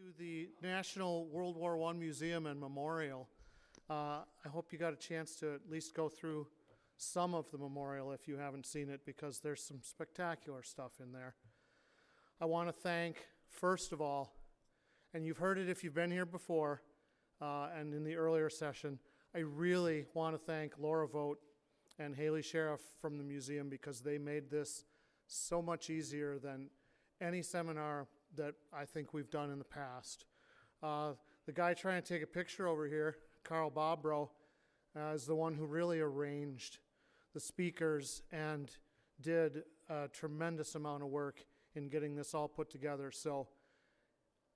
To the National World War I Museum and Memorial. I hope you got a chance to at least go through some of the memorial if you haven't seen it, because there's some spectacular stuff in there. I want to thank, first of all, and you've heard it if you've been here before and in the earlier session, I really want to thank Laura Vogt and Haley Sheriff from the museum, because they made this so much easier than any seminar that I think we've done in the past. The guy trying to take a picture over here, Carl Bobrow, is the one who really arranged the speakers and did a tremendous amount of work in getting this all put together. So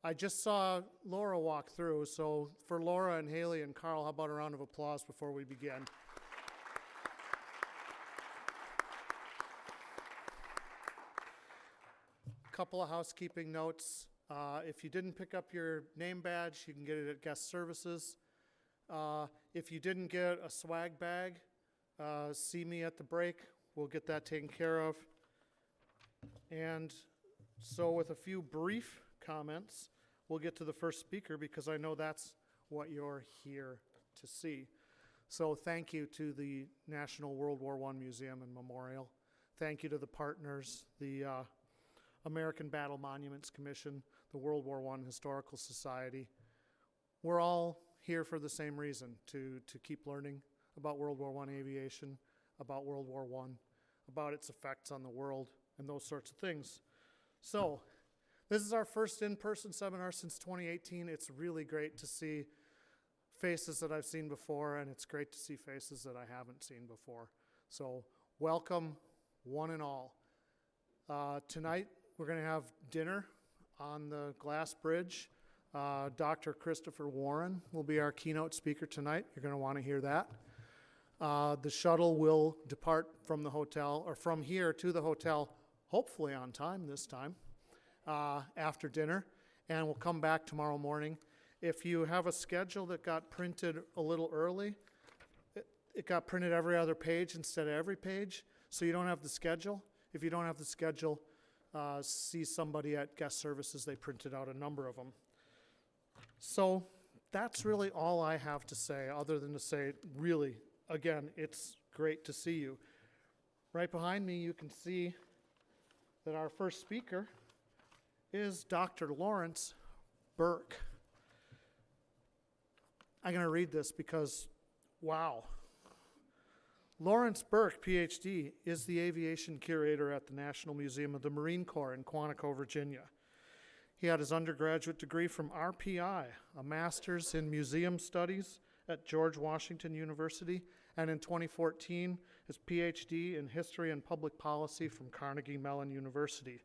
I just saw Laura walk through, so for Laura and Haley and Carl, how about a round of applause before we begin? Couple of housekeeping notes. If you didn't pick up your name badge, you can get it at guest services. If you didn't get a swag bag, see me at the break. We'll get that taken care of. And so with a few brief comments, we'll get to the first speaker, because I know that's what you're here to see. So thank you to the National World War I Museum and Memorial. Thank you to the partners, the American Battle Monuments Commission, the World War I Historical Society. We're all here for the same reason, to keep learning about World War I aviation, about World War I, about its effects on the world, and those sorts of things. So, this is our first in-person seminar since 2018. It's really great to see faces that I've seen before, and it's great to see faces that I haven't seen before. So, welcome, one and all. Tonight, we're going to have dinner on the glass bridge. Dr. Christopher Warren will be our keynote speaker tonight. You're going to want to hear that. The shuttle will depart from the hotel, or from here to the hotel, hopefully on time this time, after dinner, and we'll come back tomorrow morning. If you have a schedule that got printed a little early, it got printed every other page instead of every page, so you don't have the schedule. If you don't have the schedule, see somebody at guest services. They printed out a number of them. So that's really all I have to say, other than to say, really, again, it's great to see you. Right behind me, you can see that our first speaker is Dr. Laurence Burke. I'm going to read this because, wow. Laurence Burke, PhD, is the aviation curator at the National Museum of the Marine Corps in Quantico, Virginia. He had his undergraduate degree from RPI, a master's in museum studies at George Washington University, and in 2014, his PhD in history and public policy from Carnegie Mellon University.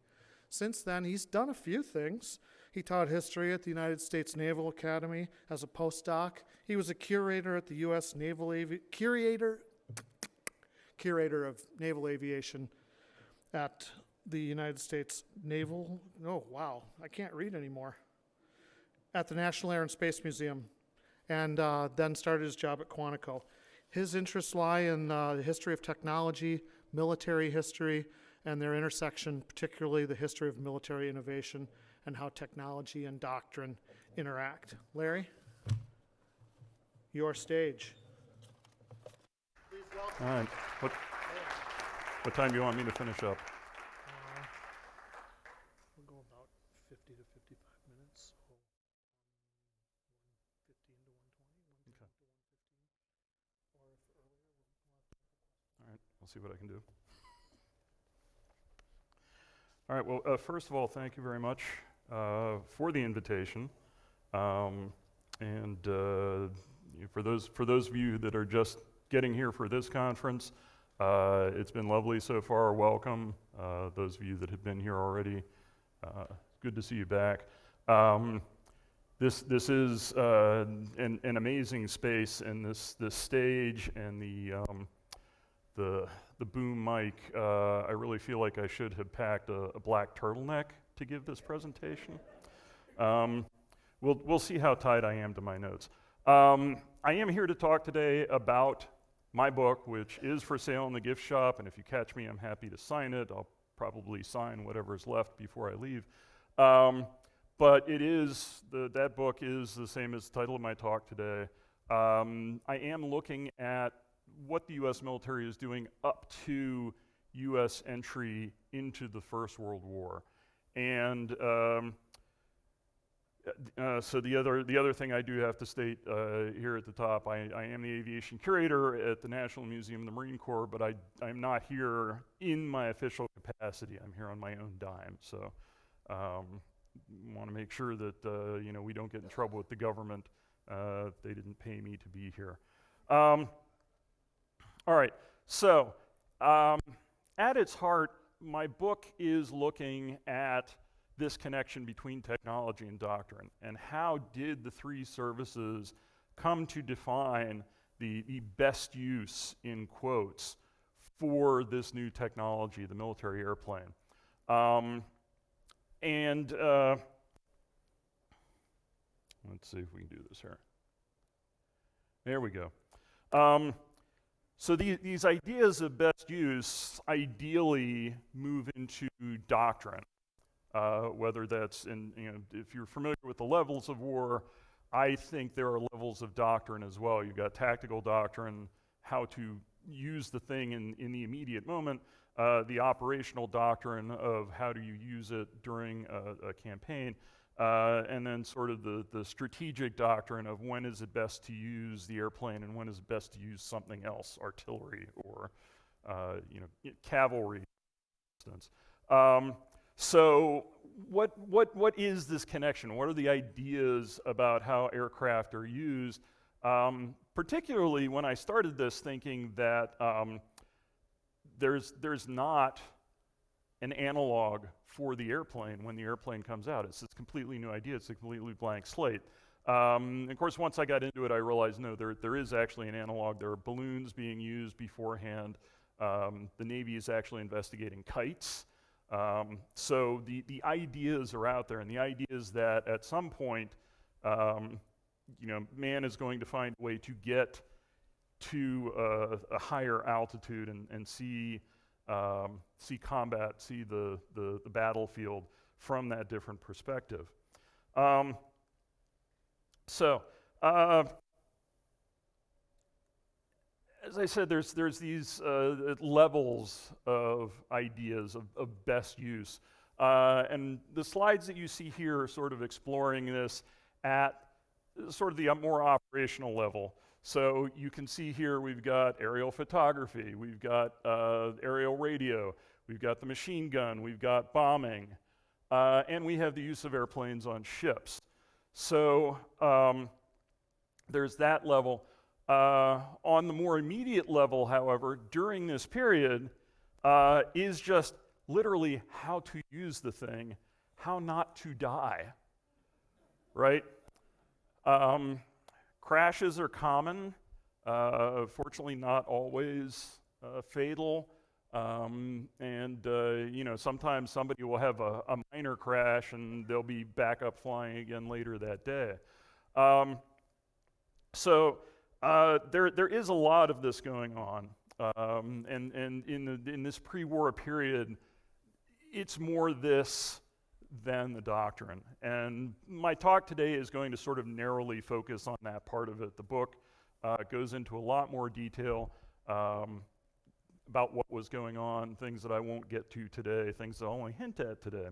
Since then, he's done a few things. He taught history at the United States Naval Academy as a postdoc. He was a curator at the U.S. Curator of Naval Aviation at the United States Naval, oh wow, I can't read anymore, at the National Air and Space Museum, and then started his job at Quantico. His interests lie in the history of technology, military history, and their intersection, particularly the history of military innovation and how technology and doctrine interact. Larry, your stage. Please welcome. All right. What time do you want me to finish up? We'll go about 50 to 55 minutes. So 115 to 120, 110 Okay. to 115. Or if earlier, we'll have All right, I'll see what I can do. All right, well, first of all, thank you very much for the invitation. And for those of you that are just getting here for this conference, it's been lovely so far. Welcome. Those of you that have been here already, good to see you back. This is an amazing space, and this stage and the boom mic. I really feel like I should have packed a black turtleneck to give this presentation. We'll see how tied I am to my notes. I am here to talk today about my book, which is for sale in the gift shop, and if you catch me, I'm happy to sign it. I'll probably sign whatever's left before I leave. But it is, that book is the same as the title of my talk today. I am looking at what the US military is doing up to US entry into the First World War. And so the other thing I do have to state here at the top, I am the aviation curator at the National Museum of the Marine Corps, but I'm not here in my official capacity. I'm here on my own dime. So want to make sure that you know, we don't get in trouble with the government if they didn't pay me to be here. All right, so at its heart, my book is looking at this connection between technology and doctrine, and how did the three services come to define the best use, in quotes, for this new technology, the military airplane. Let's see if we can do this here. There we go. So these ideas of best use ideally move into doctrine, whether that's in, you know, if you're familiar with the levels of war, I think there are levels of doctrine as well. You've got tactical doctrine, how to use the thing in the immediate moment, the operational doctrine of how do you use it during a campaign, and then sort of the strategic doctrine of when is it best to use the airplane and when is it best to use something else, artillery or you know, cavalry, for instance. So what is this connection? What are the ideas about how aircraft are used? Particularly when I started this, thinking that there's not an analog for the airplane when the airplane comes out. It's this completely new idea. It's a completely blank slate. Of course, once I got into it, I realized, no, there is actually an analog. There are balloons being used beforehand. The Navy is actually investigating kites. So the ideas are out there, and the idea is that at some point, you know, man is going to find a way to get to a higher altitude and see combat, see the battlefield from that different perspective. As I said, there's these levels of ideas of best use. And the slides that you see here are sort of exploring this at sort of the more operational level. So you can see here we've got aerial photography, we've got aerial radio, we've got the machine gun, we've got bombing, and we have the use of airplanes on ships. So there's that level. On the more immediate level, however, during this period, is just literally how to use the thing, how not to die, right? Crashes are common, fortunately not always fatal, and you know, sometimes somebody will have a minor crash and they'll be back up flying again later that day. So there is a lot of this going on, and in this pre-war period, it's more this than the doctrine. And my talk today is going to sort of narrowly focus on that part of it. The book goes into a lot more detail about what was going on, things that I won't get to today, things that I'll only hint at today.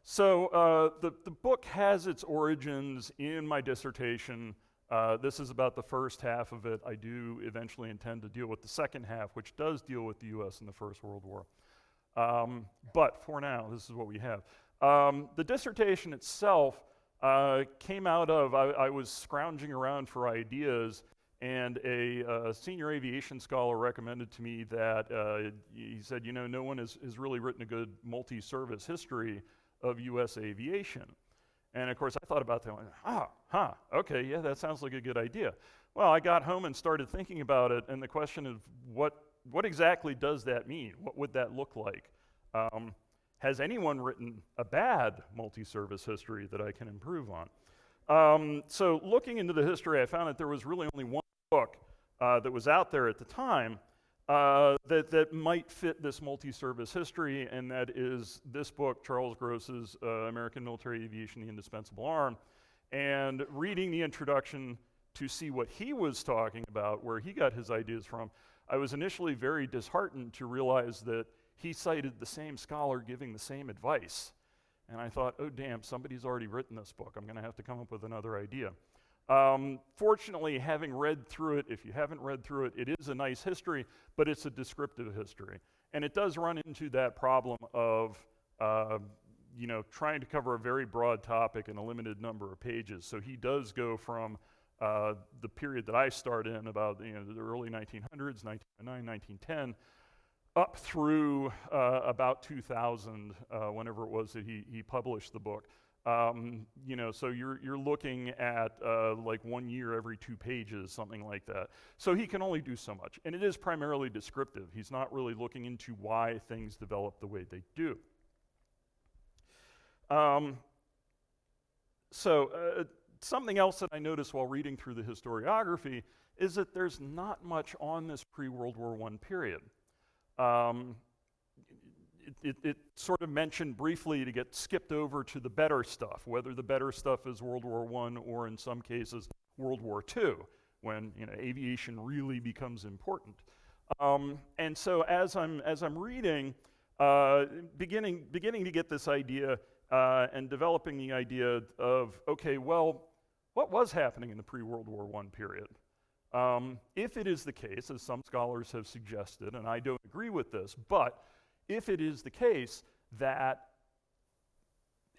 So the book has its origins in my dissertation. This is about the first half of it. I do eventually intend to deal with the second half, which does deal with the US in the First World War. But for now, this is what we have. The dissertation itself came out of, I was scrounging around for ideas, and a senior aviation scholar recommended to me that, he said, you know, no one has really written a good multi-service history of US aviation. And of course I thought about that, and okay, yeah, that sounds like a good idea. Well, I got home and started thinking about it, and the question of what exactly does that mean? What would that look like? Has anyone written a bad multi-service history that I can improve on? So looking into the history, I found that there was really only one book that was out there at the time that might fit this multi-service history, and that is this book, Charles Gross's American Military Aviation, The Indispensable Arm. And reading the introduction to see what he was talking about, where he got his ideas from, I was initially very disheartened to realize that he cited the same scholar giving the same advice. And I thought, oh damn, somebody's already written this book. I'm gonna have to come up with another idea. Fortunately, having read through it, if you haven't read through it, it is a nice history, but it's a descriptive history. And it does run into that problem of trying to cover a very broad topic in a limited number of pages. So he does go from the period that I start in, about the early 1900s, 1909, 1910, up through about 2000, whenever it was that he published the book. So you're looking at like 1 year every 2 pages, something like that. So he can only do so much, and it is primarily descriptive. He's not really looking into why things develop the way they do. Something else that I noticed while reading through the historiography is that there's not much on this pre-World War I period. It sort of mentioned briefly to get skipped over to the better stuff, whether the better stuff is World War I or in some cases World War II, when aviation really becomes important. And so as I'm reading, beginning to get this idea and developing the idea of, okay, well, what was happening in the pre-World War I period? If it is the case, as some scholars have suggested, and I don't agree with this, but if it is the case that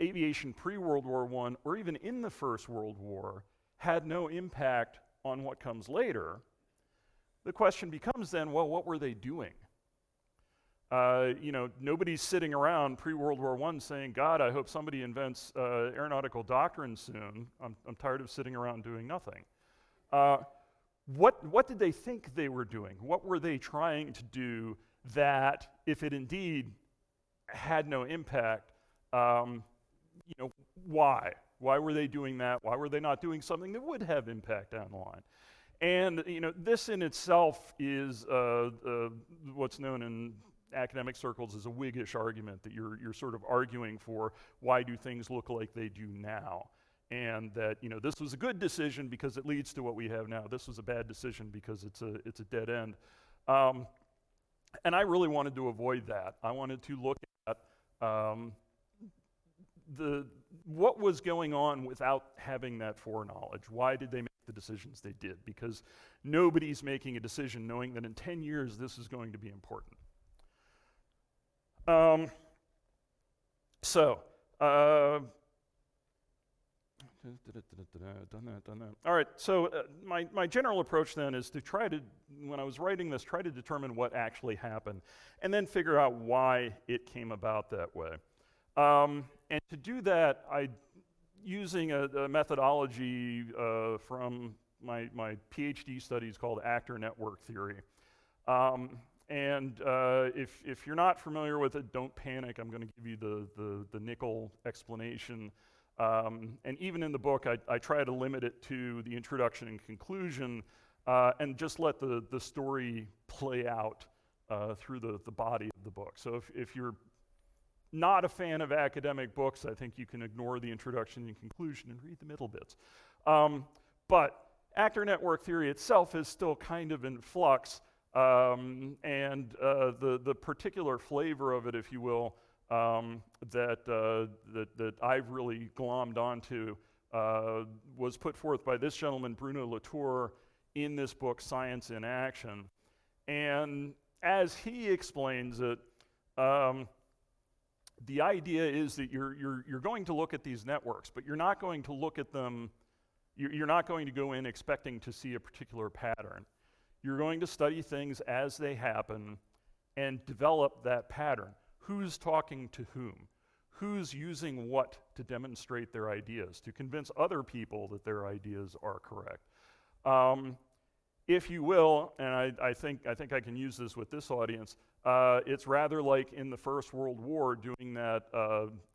aviation pre-World War I, or even in the First World War, had no impact on what comes later, the question becomes then, well, what were they doing? Nobody's sitting around pre-World War I saying, God, I hope somebody invents aeronautical doctrines soon. I'm tired of sitting around doing nothing. What did they think they were doing? What were they trying to do that, if it indeed had no impact, why? Why were they doing that? Why were they not doing something that would have impact down the line? And this in itself is what's known in academic circles as a Whiggish argument, that you're sort of arguing for why do things look like they do now, and that this was a good decision because it leads to what we have now. This was a bad decision because it's a dead end. And I really wanted to avoid that. I wanted to look at what was going on without having that foreknowledge. Why did they make the decisions they did? Because nobody's making a decision knowing that in 10 years this is going to be important. Done that. All right, so my general approach then is to try to, when I was writing this, try to determine what actually happened, and then figure out why it came about that way. And to do that, using a methodology from my PhD studies called actor network theory. If you're not familiar with it, don't panic. I'm going to give you the nickel explanation. And even in the book, I try to limit it to the introduction and conclusion, and just let the story play out through the body of the book. So if you're not a fan of academic books, I think you can ignore the introduction and conclusion and read the middle bits. But actor network theory itself is still kind of in flux, and the particular flavor of it, if you will, that I've really glommed onto was put forth by this gentleman, Bruno Latour, in this book, Science in Action. And as he explains it, the idea is that you're going to look at these networks, but you're not going to look at them, you're not going to go in expecting to see a particular pattern. You're going to study things as they happen and develop that pattern. Who's talking to whom? Who's using what to demonstrate their ideas, to convince other people that their ideas are correct? If you will, and I think I can use this with this audience, it's rather like in the First World War doing that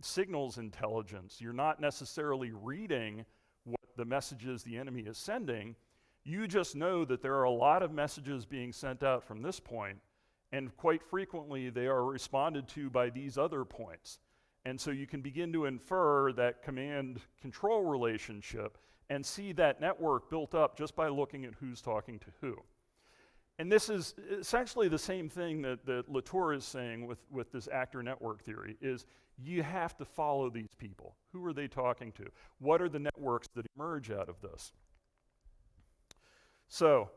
signals intelligence. You're not necessarily reading what the messages the enemy is sending. You just know that there are a lot of messages being sent out from this point, and quite frequently they are responded to by these other points. And so you can begin to infer that command-control relationship and see that network built up just by looking at who's talking to who. And this is essentially the same thing that Latour is saying with this actor network theory, is you have to follow these people. Who are they talking to? What are the networks that emerge out of this? So,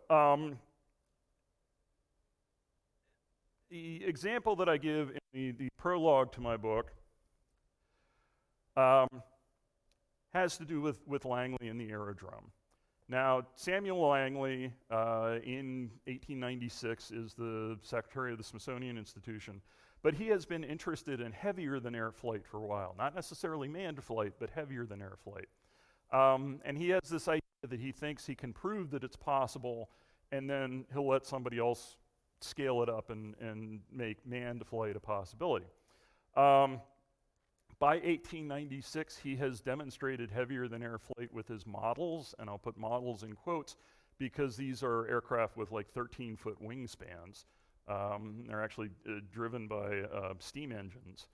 the example that I give in the prologue to my book has to do with Langley and the Aerodrome. Now, Samuel Langley, in 1896, is the secretary of the Smithsonian Institution, but he has been interested in heavier than air flight for a while. Not necessarily manned flight, but heavier than air flight. And he has this idea that he thinks he can prove that it's possible, and then he'll let somebody else scale it up and make manned flight a possibility. By 1896, he has demonstrated heavier than air flight with his models, and I'll put models in quotes because these are aircraft with like 13-foot wingspans. They're actually driven by steam engines.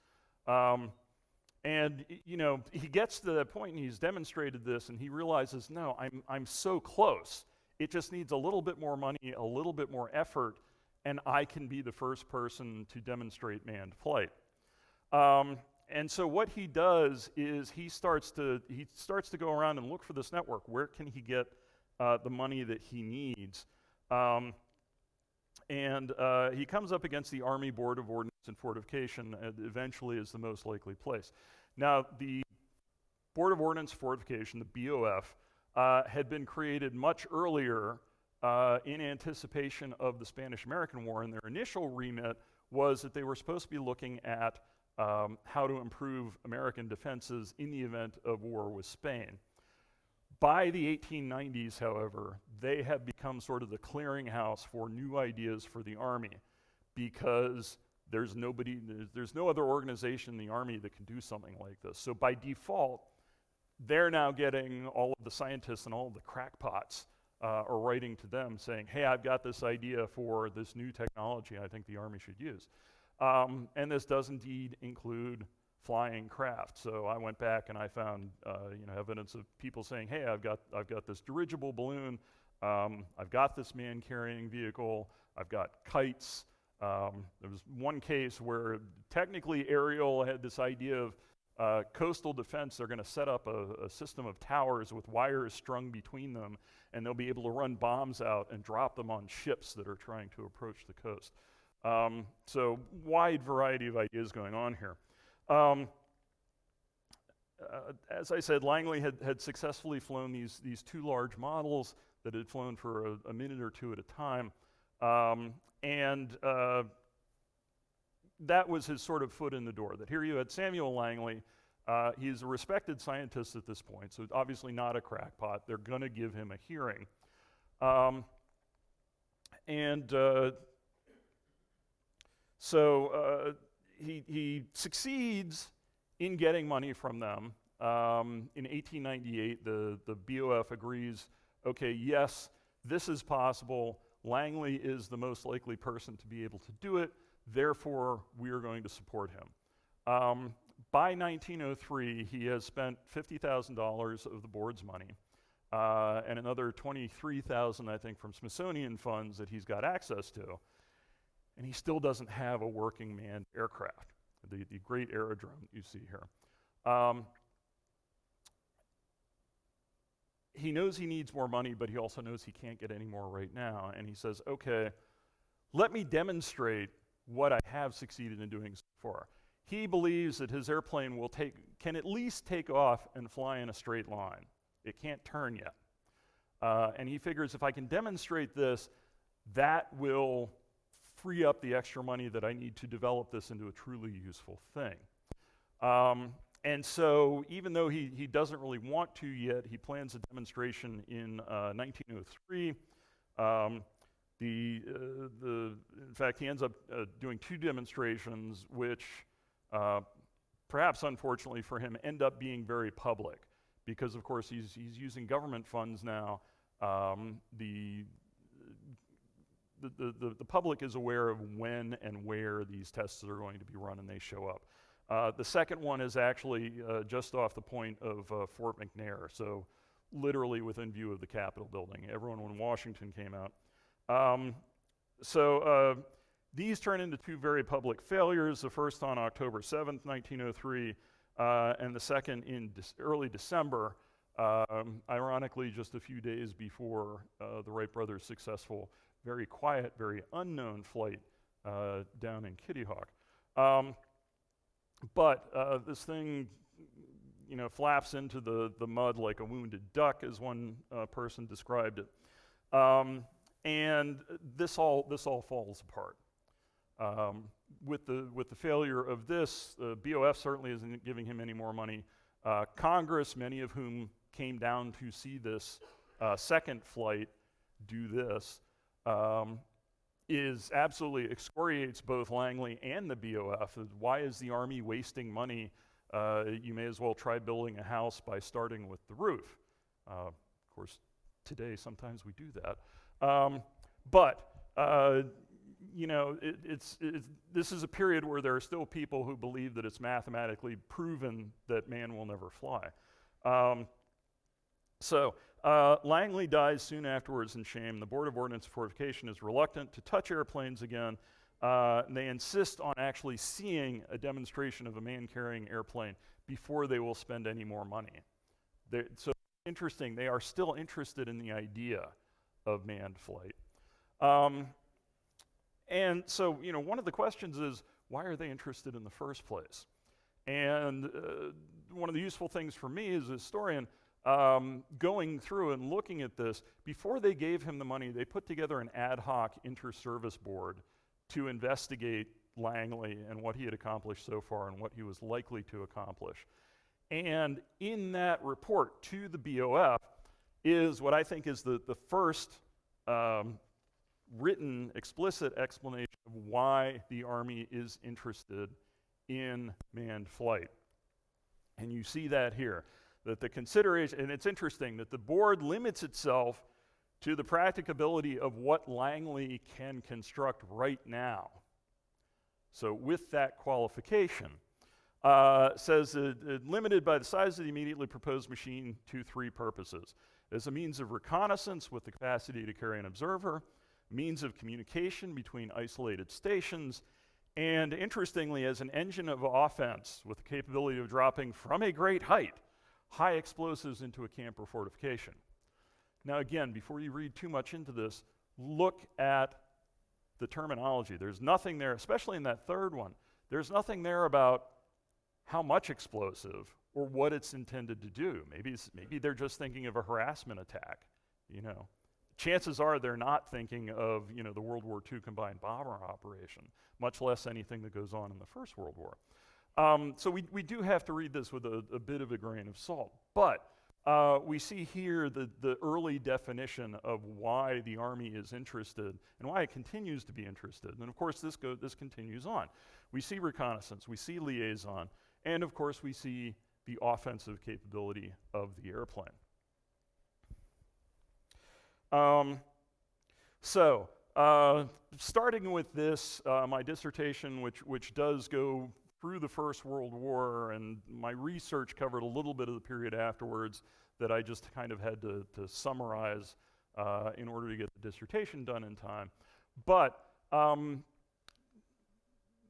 And you know, he gets to that point and he's demonstrated this and he realizes, no, I'm so close. It just needs a little bit more money, a little bit more effort, and I can be the first person to demonstrate manned flight. And so what he does is he starts to go around and look for this network. Where can he get the money that he needs? And he comes up against the Army Board of Ordnance and Fortification, eventually is the most likely place. Now, the Board of Ordnance and Fortification, the BOF, had been created much earlier in anticipation of the Spanish-American War, and their initial remit was that they were supposed to be looking at how to improve American defenses in the event of war with Spain. By the 1890s, however, they have become sort of the clearinghouse for new ideas for the Army because there's no other organization in the Army that can do something like this. So by default, they're now getting all of the scientists and all of the crackpots are writing to them saying, hey, I've got this idea for this new technology I think the Army should use. And this does indeed include flying craft. So I went back and I found evidence of people saying, hey, I've got this dirigible balloon, I've got this man-carrying vehicle, I've got kites. There was one case where technically Ariel had this idea of coastal defense. They're going to set up a system of towers with wires strung between them, and they'll be able to run bombs out and drop them on ships that are trying to approach the coast. So wide variety of ideas going on here. As I said, Langley had successfully flown these two large models that had flown for a minute or two at a time. That was his sort of foot in the door, that here you had Samuel Langley. He's a respected scientist at this point, so obviously not a crackpot. They're going to give him a hearing. So he succeeds in getting money from them. In 1898, the BOF agrees, okay, yes, this is possible. Langley is the most likely person to be able to do it. Therefore, we are going to support him. By 1903, he has spent $50,000 of the board's money and another $23,000, I think, from Smithsonian funds that he's got access to. And he still doesn't have a working manned aircraft, the great aerodrome you see here. He knows he needs more money, but he also knows he can't get any more right now. And he says, okay, let me demonstrate what I have succeeded in doing so far. He believes that his airplane can at least take off and fly in a straight line. It can't turn yet. And he figures if I can demonstrate this, that will free up the extra money that I need to develop this into a truly useful thing. And so even though he doesn't really want to yet, he plans a demonstration in 1903. In fact, he ends up doing two demonstrations, which perhaps unfortunately for him end up being very public, because of course he's using government funds now The public is aware of when and where these tests are going to be run, and they show up. The second one is actually just off the point of Fort McNair, so literally within view of the Capitol building. Everyone when Washington came out. These turn into two very public failures, the first on October 7th, 1903, and the second in early December, ironically just a few days before the Wright brothers' successful, very quiet, very unknown flight down in Kitty Hawk. But this thing, flaps into the mud like a wounded duck, as one person described it. And this all falls apart. With the failure of this, BOF certainly isn't giving him any more money. Congress, many of whom came down to see this second flight do this, is absolutely excoriates both Langley and the BOF. Why is the Army wasting money? You may as well try building a house by starting with the roof. Of course, today sometimes we do that. This is a period where there are still people who believe that it's mathematically proven that man will never fly. Langley dies soon afterwards in shame. The Board of Ordnance and Fortification is reluctant to touch airplanes again. And they insist on actually seeing a demonstration of a man-carrying airplane before they will spend any more money. So interesting, they are still interested in the idea of manned flight. And so, one of the questions is, why are they interested in the first place? And one of the useful things for me as a historian, going through and looking at this, before they gave him the money, they put together an ad hoc inter-service board to investigate Langley and what he had accomplished so far and what he was likely to accomplish. And in that report to the BOF is what I think is the first written, explicit explanation of why the Army is interested in manned flight. And you see that here, that the consideration, and it's interesting that the board limits itself to the practicability of what Langley can construct right now. So with that qualification, says limited by the size of the immediately proposed machine to three purposes: as a means of reconnaissance with the capacity to carry an observer, means of communication between isolated stations, and interestingly, as an engine of offense with the capability of dropping from a great height high explosives into a camp or fortification. Now again, before you read too much into this, look at the terminology. There's nothing there, especially in that third one, there's nothing there about how much explosive or what it's intended to do. Maybe they're just thinking of a harassment attack, Chances are they're not thinking of, the World War II combined bomber operation, much less anything that goes on in the First World War. So we do have to read this with a bit of a grain of salt. But we see here the early definition of why the Army is interested and why it continues to be interested. And of course, this continues on. We see reconnaissance, we see liaison, and of course, we see the offensive capability of the airplane. Starting with this, my dissertation, which does go through the First World War, and my research covered a little bit of the period afterwards that I just kind of had to summarize in order to get the dissertation done in time. But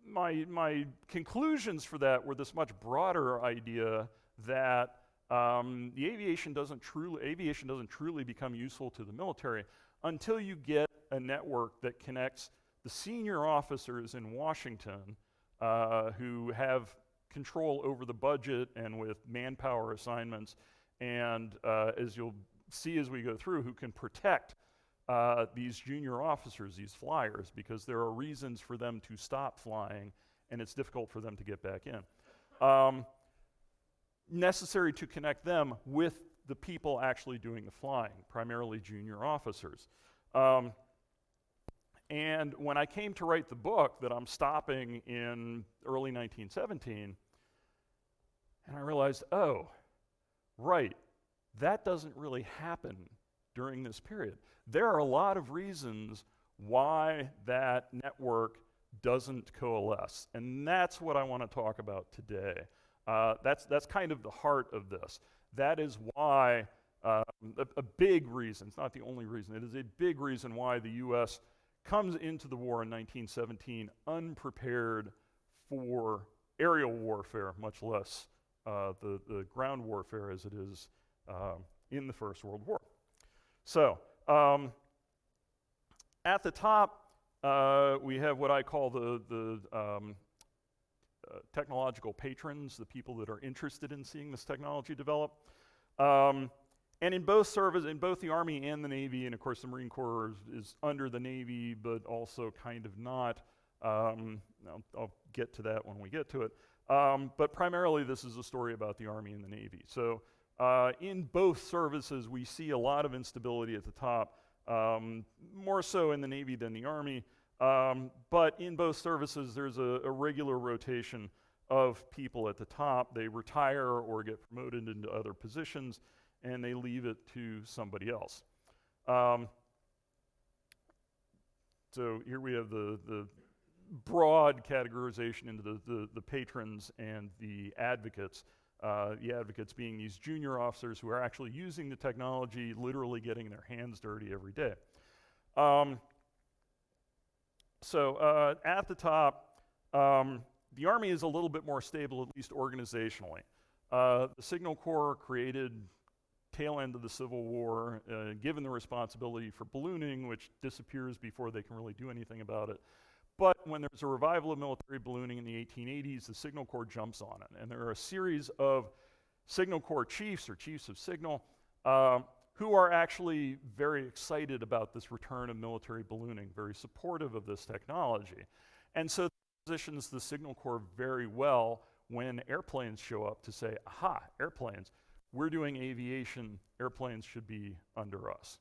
my conclusions for that were this much broader idea that the aviation doesn't truly become useful to the military until you get a network that connects the senior officers in Washington who have control over the budget and with manpower assignments, and as you'll see as we go through, who can protect these junior officers, these flyers, because there are reasons for them to stop flying and it's difficult for them to get back in. Necessary to connect them with the people actually doing the flying, primarily junior officers. And when I came to write the book that I'm stopping in early 1917, and I realized, oh, right, that doesn't really happen during this period. There are a lot of reasons why that network doesn't coalesce, and that's what I want to talk about today. That's kind of the heart of this. That is why a big reason, it's not the only reason, it is a big reason why the U.S. comes into the war in 1917 unprepared for aerial warfare, much less the ground warfare as it is in the First World War. So, at the top, we have what I call the technological patrons, the people that are interested in seeing this technology develop. And in both the Army and the Navy, and of course the Marine Corps is under the Navy, but also kind of not. I'll get to that when we get to it. But primarily this is a story about the Army and the Navy. So in both services, we see a lot of instability at the top, more so in the Navy than the Army. But in both services, there's a regular rotation of people at the top. They retire or get promoted into other positions, and they leave it to somebody else. So here we have the broad categorization into the patrons and the advocates. The advocates being these junior officers who are actually using the technology, literally getting their hands dirty every day. So at the top, the Army is a little bit more stable, at least organizationally. The Signal Corps created tail end of the Civil War, given the responsibility for ballooning, which disappears before they can really do anything about it. But when there's a revival of military ballooning in the 1880s, the Signal Corps jumps on it. And there are a series of Signal Corps chiefs, or chiefs of signal, who are actually very excited about this return of military ballooning, very supportive of this technology. And so positions the Signal Corps very well when airplanes show up to say, aha, airplanes, we're doing aviation, airplanes should be under us.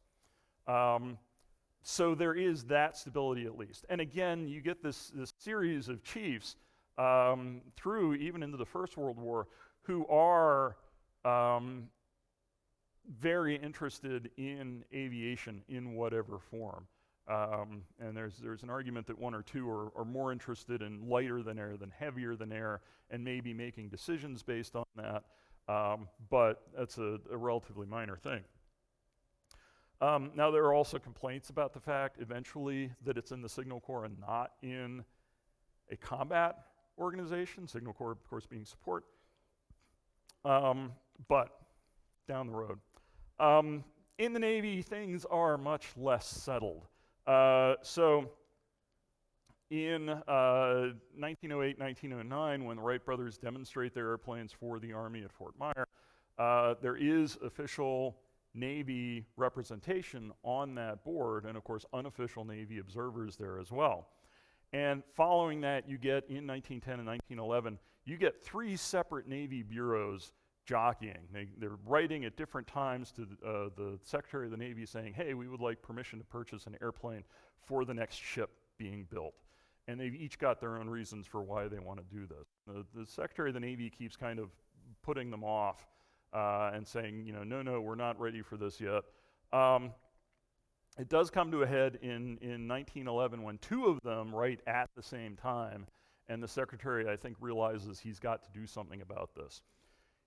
So there is that stability at least. And again, you get this series of chiefs through even into the First World War who are very interested in aviation in whatever form. And there's an argument that one or two are more interested in lighter than air than heavier than air, and maybe making decisions based on that. But that's a relatively minor thing. Now, there are also complaints about the fact, eventually, that it's in the Signal Corps and not in a combat organization, Signal Corps, of course, being support. But down the road. In the Navy, things are much less settled. So in 1908, 1909, when the Wright brothers demonstrate their airplanes for the Army at Fort Myer, there is official Navy representation on that board, and of course unofficial Navy observers there as well. And following that, you get, in 1910 and 1911, you get 3 separate Navy bureaus jockeying. They're writing at different times to the Secretary of the Navy saying, hey, we would like permission to purchase an airplane for the next ship being built. And they've each got their own reasons for why they want to do this. The Secretary of the Navy keeps kind of putting them off and saying, no, we're not ready for this yet. It does come to a head in 1911 when 2 of them write at the same time, and the Secretary, I think, realizes he's got to do something about this.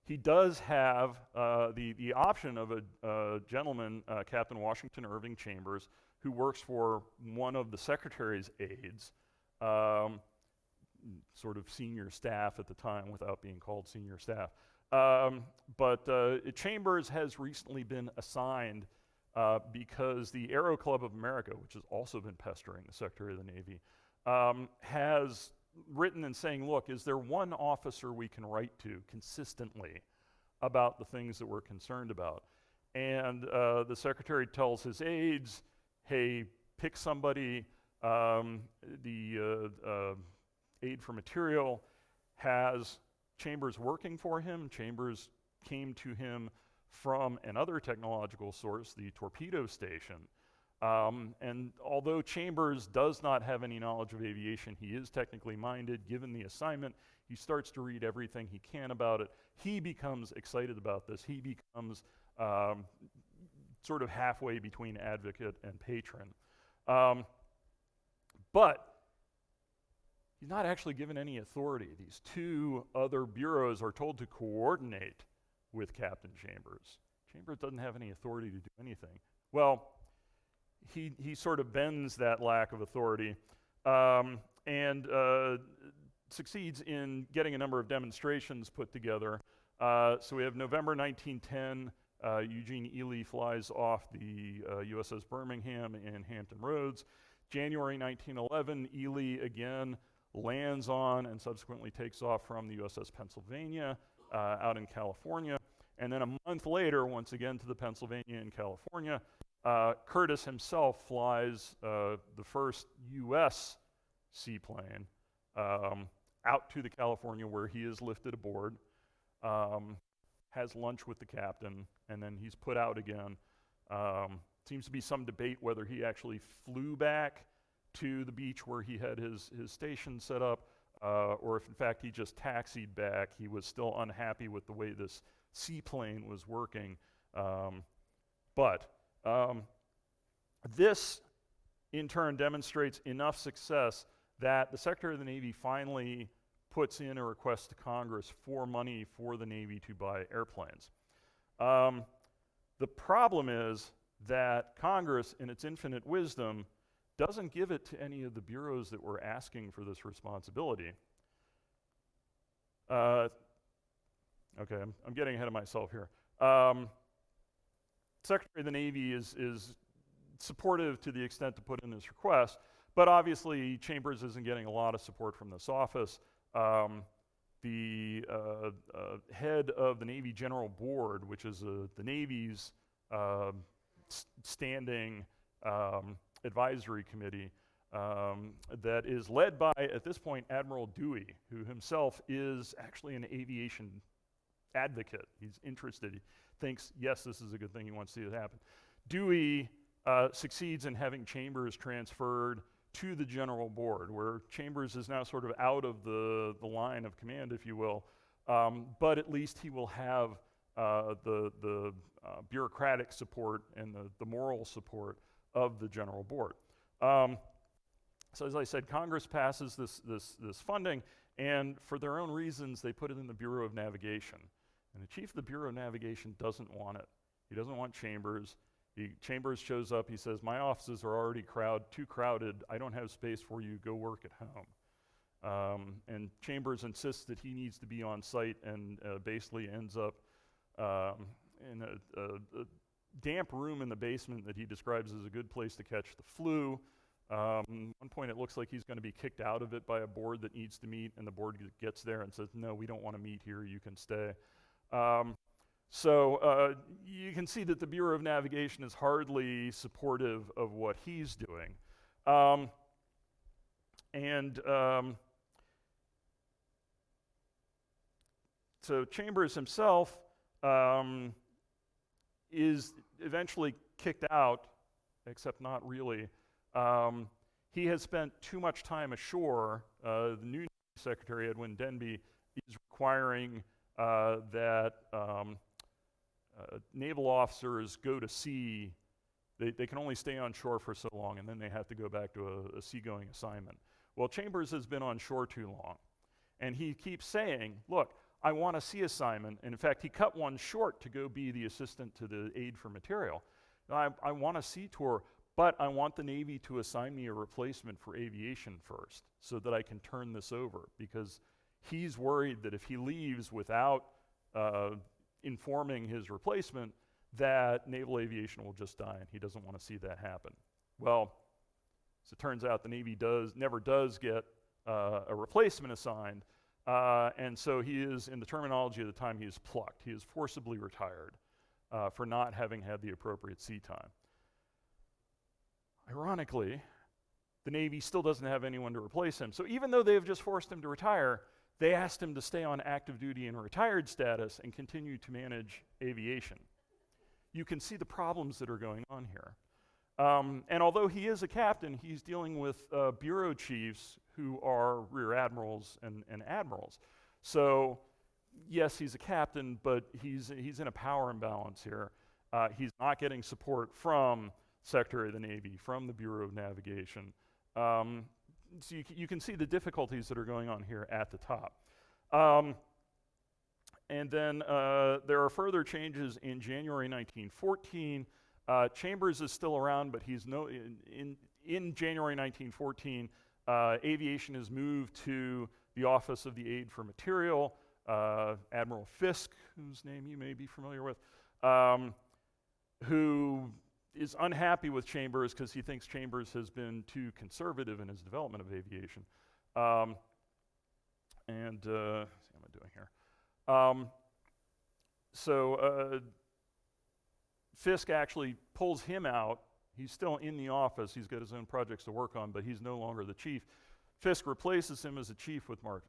He does have the option of a gentleman, Captain Washington Irving Chambers, who works for one of the Secretary's aides, sort of senior staff at the time without being called senior staff. But Chambers has recently been assigned because the Aero Club of America, which has also been pestering the Secretary of the Navy, has written and saying, look, is there one officer we can write to consistently about the things that we're concerned about? And the Secretary tells his aides, hey, pick somebody. The aide for material has Chambers working for him. Chambers came to him from another technological source, the torpedo station. And although Chambers does not have any knowledge of aviation, he is technically minded. Given the assignment, he starts to read everything he can about it. He becomes excited about this. He becomes sort of halfway between advocate and patron. But he's not actually given any authority. These two other bureaus are told to coordinate with Captain Chambers. Chambers doesn't have any authority to do anything. Well, he sort of bends that lack of authority and succeeds in getting a number of demonstrations put together. So we have November 1910, Eugene Ely flies off the USS Birmingham in Hampton Roads. January 1911, Ely again lands on and subsequently takes off from the USS Pennsylvania out in California. And then a month later, once again to the Pennsylvania in California, Curtiss himself flies the first U.S. seaplane out to the California, where he is lifted aboard, has lunch with the captain, and then he's put out again. Seems to be some debate whether he actually flew back to the beach where he had his station set up, or if in fact he just taxied back. He was still unhappy with the way this seaplane was working. But this in turn demonstrates enough success that the Secretary of the Navy finally puts in a request to Congress for money for the Navy to buy airplanes. The problem is that Congress, in its infinite wisdom, doesn't give it to any of the bureaus that were asking for this responsibility. Okay, I'm getting ahead of myself here. Secretary of the Navy is supportive to the extent to put in this request, but obviously Chambers isn't getting a lot of support from this office. The head of the Navy General Board, which is the Navy's standing advisory committee, that is led by, at this point, Admiral Dewey, who himself is actually an aviation advocate. He's interested. He thinks, yes, this is a good thing. He wants to see it happen. Dewey succeeds in having Chambers transferred to the General Board, where Chambers is now sort of out of the line of command, if you will, but at least he will have the bureaucratic support and the moral support of the General Board. So as I said, Congress passes this funding, and for their own reasons, they put it in the Bureau of Navigation. And the chief of the Bureau of Navigation doesn't want it. He doesn't want Chambers. Chambers shows up, he says, my offices are already too crowded, I don't have space for you, go work at home. And Chambers insists that he needs to be on site, and basically ends up in a damp room in the basement that he describes as a good place to catch the flu. At one point it looks like he's going to be kicked out of it by a board that needs to meet, and the board gets there and says, no, we don't want to meet here, you can stay. So you can see that the Bureau of Navigation is hardly supportive of what he's doing. So Chambers himself is eventually kicked out, except not really. He has spent too much time ashore. The new Secretary, Edwin Denby, is requiring that naval officers go to sea. They can only stay on shore for so long, and then they have to go back to a seagoing assignment. Well, Chambers has been on shore too long, and he keeps saying, look, I want a sea assignment. And in fact, he cut one short to go be the assistant to the aide for material. I want a sea tour, but I want the Navy to assign me a replacement for aviation first so that I can turn this over, because he's worried that if he leaves without informing his replacement, that naval aviation will just die, and he doesn't want to see that happen. Well, as it turns out, the Navy never does get a replacement assigned, and so he is, in the terminology of the time, he is plucked. He is forcibly retired for not having had the appropriate sea time. Ironically, the Navy still doesn't have anyone to replace him. So even though they have just forced him to retire, they asked him to stay on active duty and retired status and continue to manage aviation. You can see the problems that are going on here. And although he is a captain, he's dealing with bureau chiefs who are rear admirals and admirals. So yes, he's a captain, but he's in a power imbalance here. He's not getting support from Secretary of the Navy, from the Bureau of Navigation. So you can see the difficulties that are going on here at the top. And then there are further changes in January 1914. Chambers is still around, but he's in January 1914, aviation is moved to the Office of the Aid for Material. Admiral Fisk, whose name you may be familiar with, who is unhappy with Chambers because he thinks Chambers has been too conservative in his development of aviation. Let's see how am I doing here? Fisk actually pulls him out. He's still in the office. He's got his own projects to work on, but he's no longer the chief. Fisk replaces him as a chief with Mark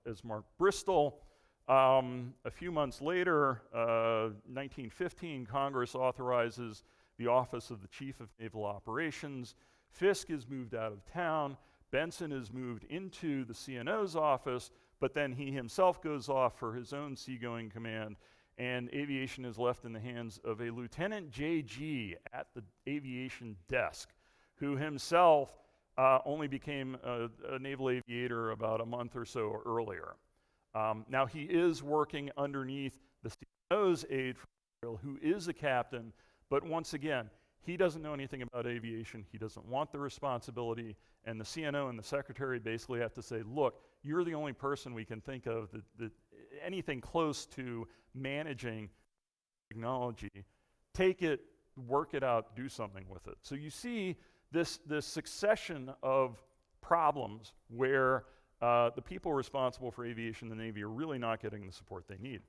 Bristol. A few months later, 1915, Congress authorizes the Office of the Chief of Naval Operations. Fisk is moved out of town. Benson is moved into the CNO's office, but then he himself goes off for his own seagoing command, and aviation is left in the hands of a Lieutenant J.G. at the aviation desk, who himself only became a naval aviator about a month or so earlier. Now he is working underneath the CNO's aide, who is a captain, but once again, he doesn't know anything about aviation. He doesn't want the responsibility, and the CNO and the secretary basically have to say, look, you're the only person we can think of that anything close to managing technology. Take it, work it out, do something with it. So you see this succession of problems where the people responsible for aviation in the Navy are really not getting the support they need.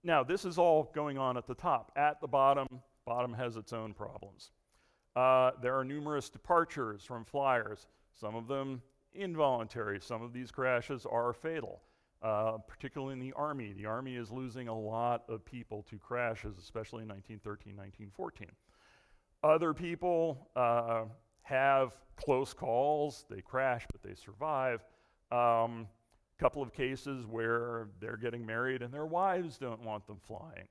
Now, this is all going on at the top. At the bottom has its own problems. There are numerous departures from flyers, some of them involuntary. Some of these crashes are fatal, particularly in the Army. The Army is losing a lot of people to crashes, especially in 1913, 1914. Other people have close calls. They crash, but they survive. Couple of cases where they're getting married and their wives don't want them flying,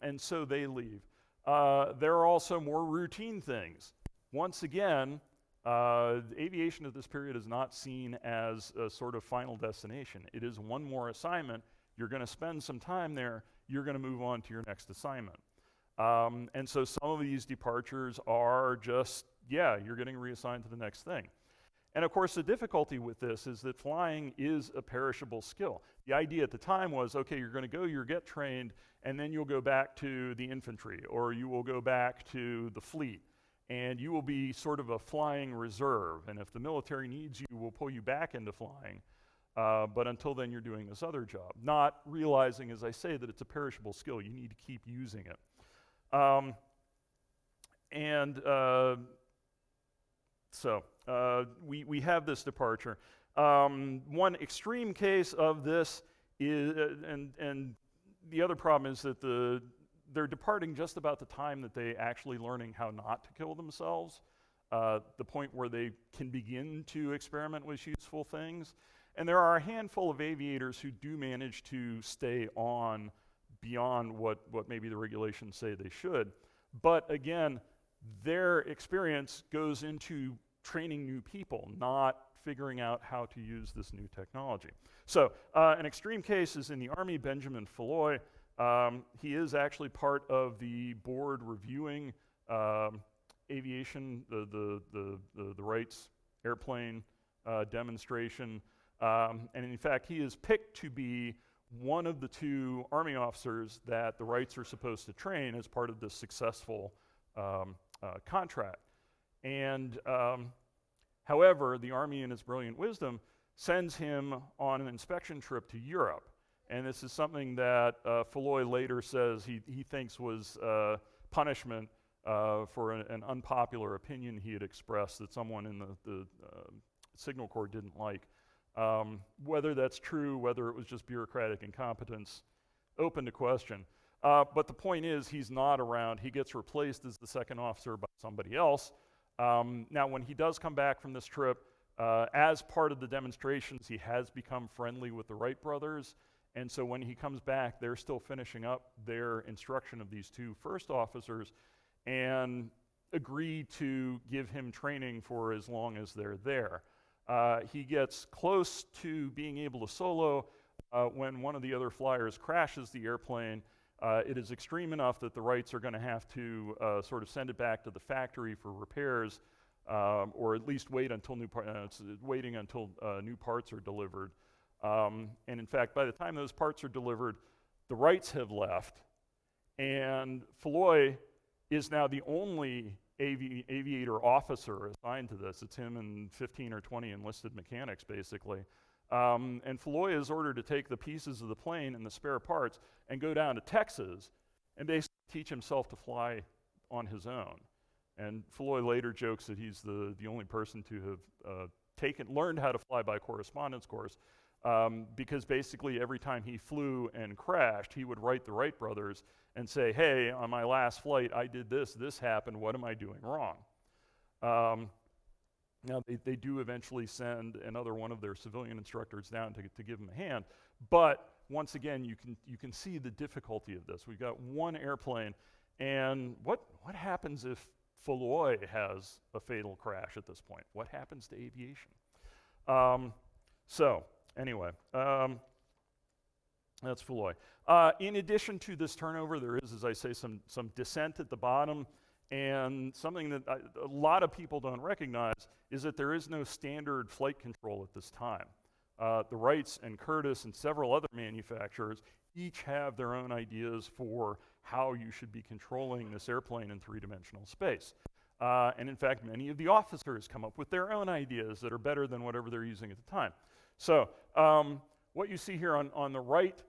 and so they leave. There are also more routine things. Once again, aviation at this period is not seen as a sort of final destination. It is one more assignment. You're going to spend some time there. You're going to move on to your next assignment. And so some of these departures are just, you're getting reassigned to the next thing. And of course, the difficulty with this is that flying is a perishable skill. The idea at the time was, okay, you're going to go, you'll get trained, and then you'll go back to the infantry, or you will go back to the fleet, and you will be sort of a flying reserve. And if the military needs you, we'll pull you back into flying. But until then, you're doing this other job. Not realizing, as I say, that it's a perishable skill. You need to keep using it. So we have this departure. One extreme case of this is, and the other problem is that they're departing just about the time that they actually learning how not to kill themselves, the point where they can begin to experiment with useful things. And there are a handful of aviators who do manage to stay on beyond what maybe the regulations say they should. But again, their experience goes into training new people, not figuring out how to use this new technology. So an extreme case is in the Army, Benjamin Falloy. He is actually part of the board reviewing aviation, the Wright's airplane demonstration. And in fact, he is picked to be one of the two Army officers that the Wrights are supposed to train as part of this successful contract. And however, the Army, in its brilliant wisdom, sends him on an inspection trip to Europe. And this is something that Falloy later says he thinks was punishment for an unpopular opinion he had expressed that someone in the Signal Corps didn't like. Whether that's true, whether it was just bureaucratic incompetence, open to question. But the point is, he's not around. He gets replaced as the second officer by somebody else. Now, when he does come back from this trip, as part of the demonstrations, he has become friendly with the Wright brothers, And so when he comes back, they're still finishing up their instruction of these two first officers and agree to give him training for as long as they're there. He gets close to being able to solo when one of the other flyers crashes the airplane. It is extreme enough that the Wrights are going to have to sort of send it back to the factory for repairs, or at least wait until new parts are delivered. And in fact, by the time those parts are delivered, the Wrights have left, and Falloy is now the only aviator officer assigned to this. It's him and 15 or 20 enlisted mechanics, basically. And Falloy is ordered to take the pieces of the plane and the spare parts and go down to Texas and basically teach himself to fly on his own. And Falloy later jokes that he's the only person to have learned how to fly by correspondence course, because basically every time he flew and crashed, he would write the Wright brothers and say, hey, on my last flight, I did this happened, what am I doing wrong? Now, they do eventually send another one of their civilian instructors down to give him a hand, but once again, you can see the difficulty of this. We've got one airplane, and what happens if Falloy has a fatal crash at this point? What happens to aviation? So, anyway, that's Falloy. In addition to this turnover, there is, as I say, some dissent at the bottom, and something that a lot of people don't recognize is that there is no standard flight control at this time. The Wrights and Curtiss and several other manufacturers each have their own ideas for how you should be controlling this airplane in three-dimensional space. And in fact, many of the officers come up with their own ideas that are better than whatever they're using at the time. So what you see here on the right,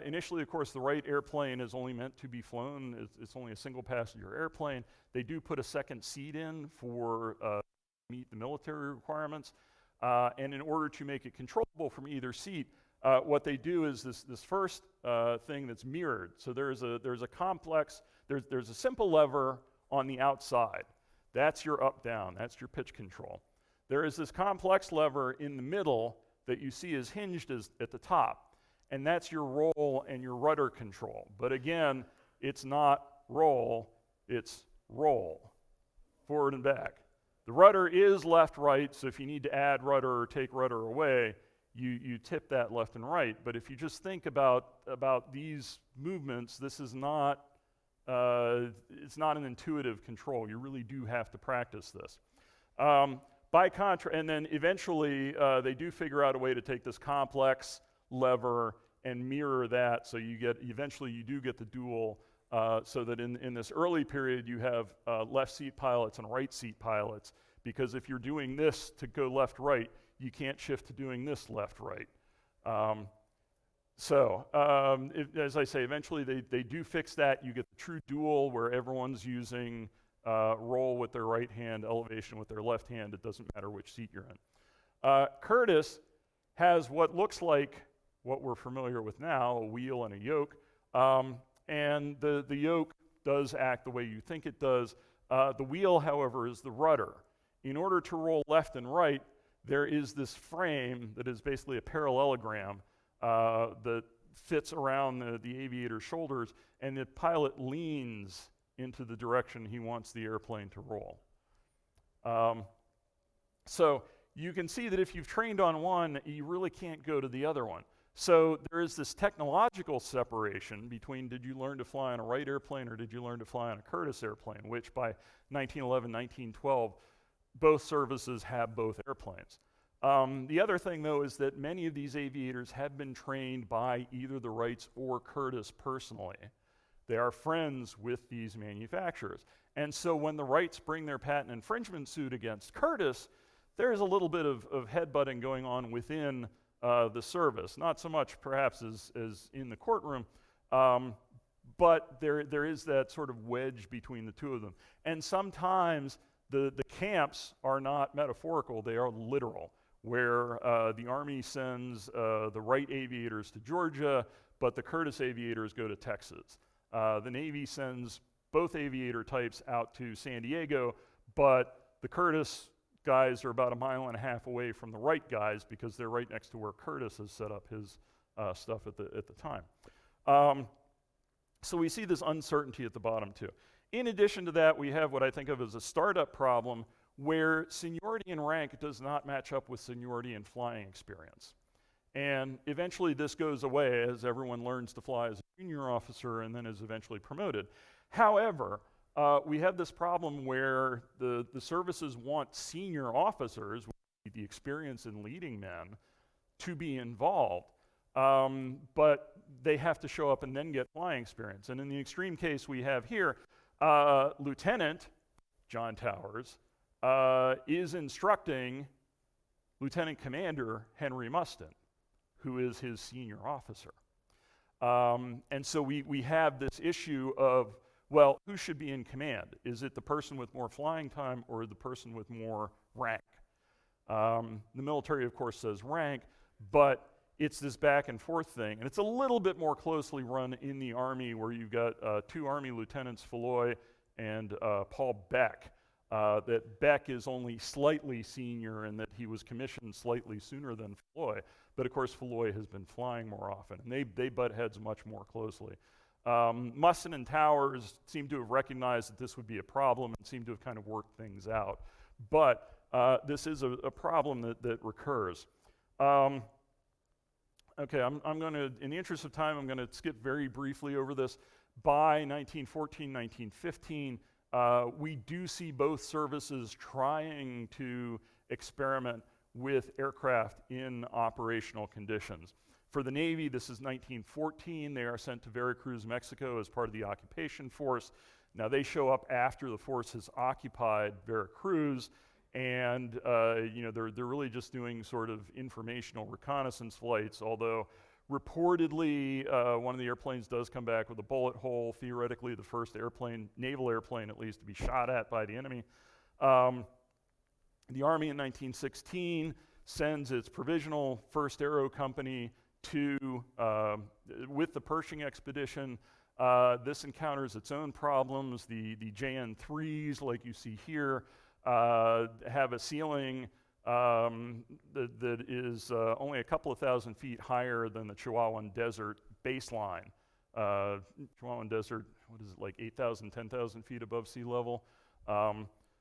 initially, of course, the Wright airplane is only meant to be flown. It's only a single-passenger airplane. They do put a second seat in for meet the military requirements. And in order to make it controllable from either seat, what they do is this first thing that's mirrored. So there's a complex, there's a simple lever on the outside. That's your up-down, that's your pitch control. There is this complex lever in the middle that you see is hinged at the top, and that's your roll and your rudder control. But again, it's not roll, it's roll, forward and back. The rudder is left-right, so if you need to add rudder or take rudder away, you tip that left and right. But if you just think about these movements, this is not, it's not an intuitive control. You really do have to practice this. By contrast, and then eventually they do figure out a way to take this complex lever and mirror that, so eventually you do get the dual, so that in this early period you have left seat pilots and right seat pilots, because if you're doing this to go left-right, you can't shift to doing this left-right. As I say, eventually they do fix that. You get the true dual where everyone's using roll with their right hand, elevation with their left hand. It doesn't matter which seat you're in. Curtiss has what looks like what we're familiar with now, a wheel and a yoke. And the yoke does act the way you think it does. The wheel, however, is the rudder. In order to roll left and right, there is this frame that is basically a parallelogram that fits around the aviator's shoulders, and the pilot leans into the direction he wants the airplane to roll. So you can see that if you've trained on one, you really can't go to the other one. So there is this technological separation between did you learn to fly on a Wright airplane or did you learn to fly on a Curtiss airplane, which by 1911, 1912, both services have both airplanes. The other thing, though, is that many of these aviators have been trained by either the Wrights or Curtiss personally. They are friends with these manufacturers. And so when the Wrights bring their patent infringement suit against Curtiss, there's a little bit of headbutting going on within the service. Not so much perhaps as in the courtroom, but there is that sort of wedge between the two of them. And sometimes the camps are not metaphorical, they are literal, where the Army sends the Wright aviators to Georgia, but the Curtiss aviators go to Texas. The Navy sends both aviator types out to San Diego, but the Curtiss guys are about 1.5 miles away from the Wright guys because they're right next to where Curtiss has set up his stuff at the time. So we see this uncertainty at the bottom too. In addition to that, we have what I think of as a startup problem where seniority in rank does not match up with seniority in flying experience. And eventually this goes away as everyone learns to fly as a junior officer and then is eventually promoted. However, we have this problem where the services want senior officers, the experience in leading men, to be involved, but they have to show up and then get flying experience. And in the extreme case we have here, Lieutenant John Towers is instructing Lieutenant Commander Henry Mustin, who is his senior officer. And so we have this issue of, well, who should be in command? Is it the person with more flying time or the person with more rank? The military, of course, says rank, but it's this back and forth thing. And it's a little bit more closely run in the Army, where you've got two Army lieutenants, Falloy and Paul Beck. That Beck is only slightly senior and that he was commissioned slightly sooner than Falloy. But of course, Falloy has been flying more often, and they butt heads much more closely. Mustin and Towers seem to have recognized that this would be a problem and seem to have kind of worked things out. But this is a problem that recurs. Okay, I'm going to, in the interest of time, I'm going to skip very briefly over this. By 1914, 1915, we do see both services trying to experiment with aircraft in operational conditions. For the Navy, this is 1914. They are sent to Veracruz, Mexico as part of the occupation force. Now they show up after the force has occupied Veracruz, and they're really just doing sort of informational reconnaissance flights, although reportedly one of the airplanes does come back with a bullet hole, theoretically the first airplane, naval airplane at least, to be shot at by the enemy. The Army in 1916 sends its provisional 1st Aero Company to, with the Pershing expedition. This encounters its own problems. The JN3s, like you see here, have a ceiling that is only a couple of thousand feet higher than the Chihuahuan Desert baseline. Chihuahuan Desert, what is it, like 8,000, 10,000 feet above sea level?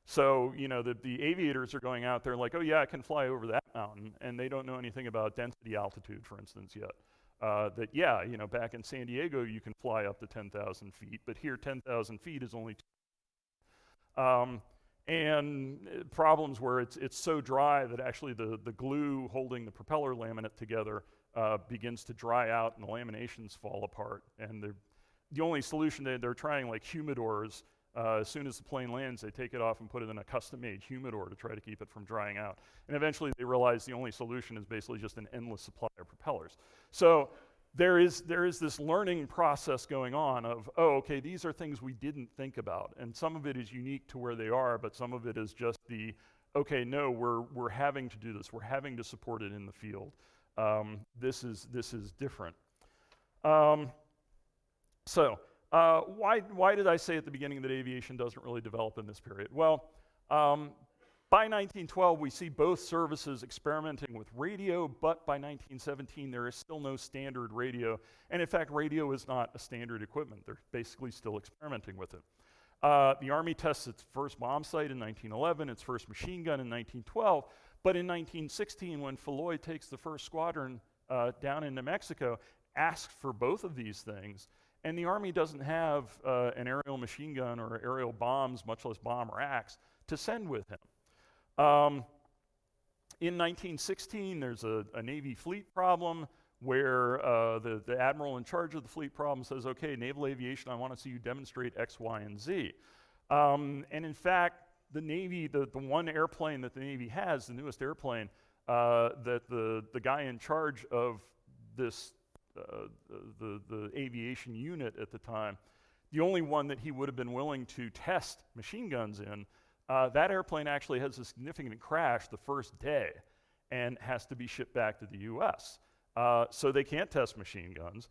So, the aviators are going out there like, oh yeah, I can fly over that mountain, and they don't know anything about density altitude, for instance, yet. Back in San Diego, you can fly up to 10,000 feet, but here 10,000 feet is only and problems where it's so dry that actually the glue holding the propeller laminate together begins to dry out and the laminations fall apart. And the only solution they're trying, like humidors. As soon as the plane lands, they take it off and put it in a custom-made humidor to try to keep it from drying out. And eventually they realize the only solution is basically just an endless supply of propellers. So there is this learning process going on of, oh, okay, these are things we didn't think about. And some of it is unique to where they are, but some of it is just okay, no, we're having to do this. We're having to support it in the field. This is different. Why did I say at the beginning that aviation doesn't really develop in this period? Well, by 1912, we see both services experimenting with radio, but by 1917, there is still no standard radio. And in fact, radio is not a standard equipment. They're basically still experimenting with it. The Army tests its first bomb sight in 1911, its first machine gun in 1912, but in 1916, when Falloy takes the first squadron down into Mexico, asks for both of these things. And the Army doesn't have an aerial machine gun or aerial bombs, much less bomb racks, to send with him. In 1916, there's a Navy fleet problem where the admiral in charge of the fleet problem says, okay, naval aviation, I want to see you demonstrate X, Y, and Z. And in fact, the Navy, the one airplane that the Navy has, the newest airplane, that the guy in charge of this the aviation unit at the time, the only one that he would have been willing to test machine guns in, that airplane actually has a significant crash the first day and has to be shipped back to the US. So they can't test machine guns.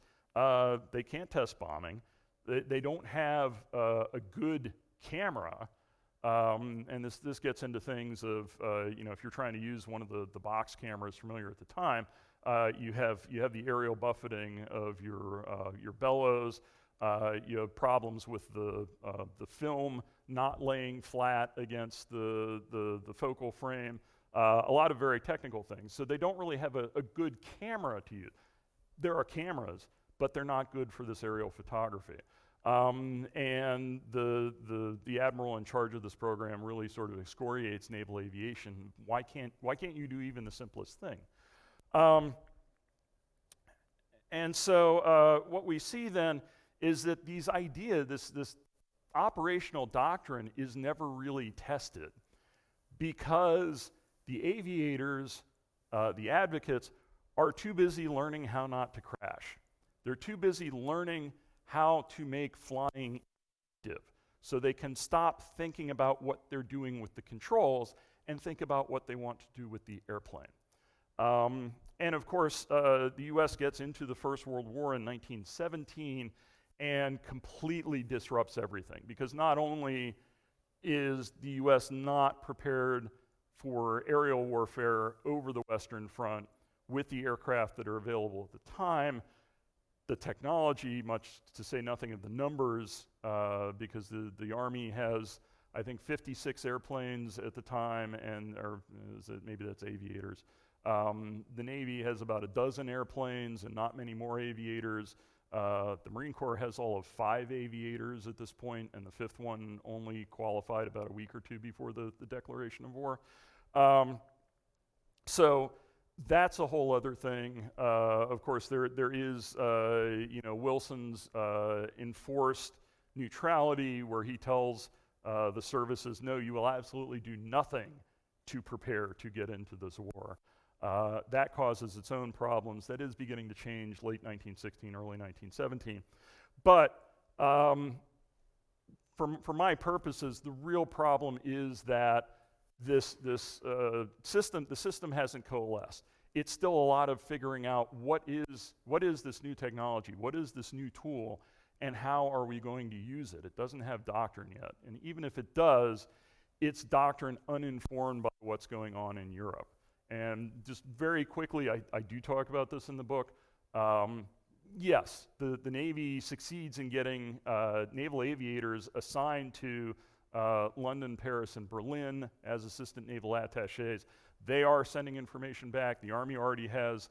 They can't test bombing. They don't have a good camera. And this gets into things of, if you're trying to use one of the box cameras familiar at the time, you have the aerial buffeting of your bellows. You have problems with the film not laying flat against the focal frame. A lot of very technical things. So they don't really have a good camera to use. There are cameras, but they're not good for this aerial photography. And the admiral in charge of this program really sort of excoriates naval aviation. Why can't you do even the simplest thing? And so what we see then is that this operational doctrine is never really tested because the aviators, the advocates, are too busy learning how not to crash. They're too busy learning how to make flying effective so they can stop thinking about what they're doing with the controls and think about what they want to do with the airplane. And of course, the US gets into the First World War in 1917 and completely disrupts everything, because not only is the US not prepared for aerial warfare over the Western Front with the aircraft that are available at the time, the technology, much to say nothing of the numbers, because the Army has, I think, 56 airplanes at the time, maybe that's Aviators. The Navy has about a dozen airplanes and not many more Aviators. The Marine Corps has all of 5 Aviators at this point, and the 5th one only qualified about a week or two before the declaration of war. So that's a whole other thing. Of course, there is Wilson's enforced neutrality, where he tells the services, no, you will absolutely do nothing to prepare to get into this war. That causes its own problems. That is beginning to change late 1916, early 1917. But for my purposes, the real problem is that the system hasn't coalesced. It's still a lot of figuring out what is this new technology, what is this new tool, and how are we going to use it. It doesn't have doctrine yet. And even if it does, it's doctrine uninformed by what's going on in Europe. And just very quickly, I do talk about this in the book. Yes, the Navy succeeds in getting naval aviators assigned to London, Paris, and Berlin as assistant naval attachés. They are sending information back. The Army already has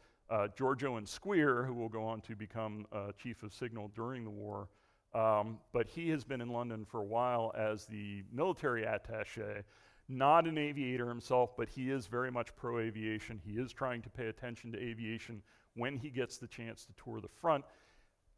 Giorgio and Squeer, who will go on to become chief of signal during the war. But he has been in London for a while as the military attaché. Not an aviator himself, but he is very much pro-aviation. He is trying to pay attention to aviation when he gets the chance to tour the front.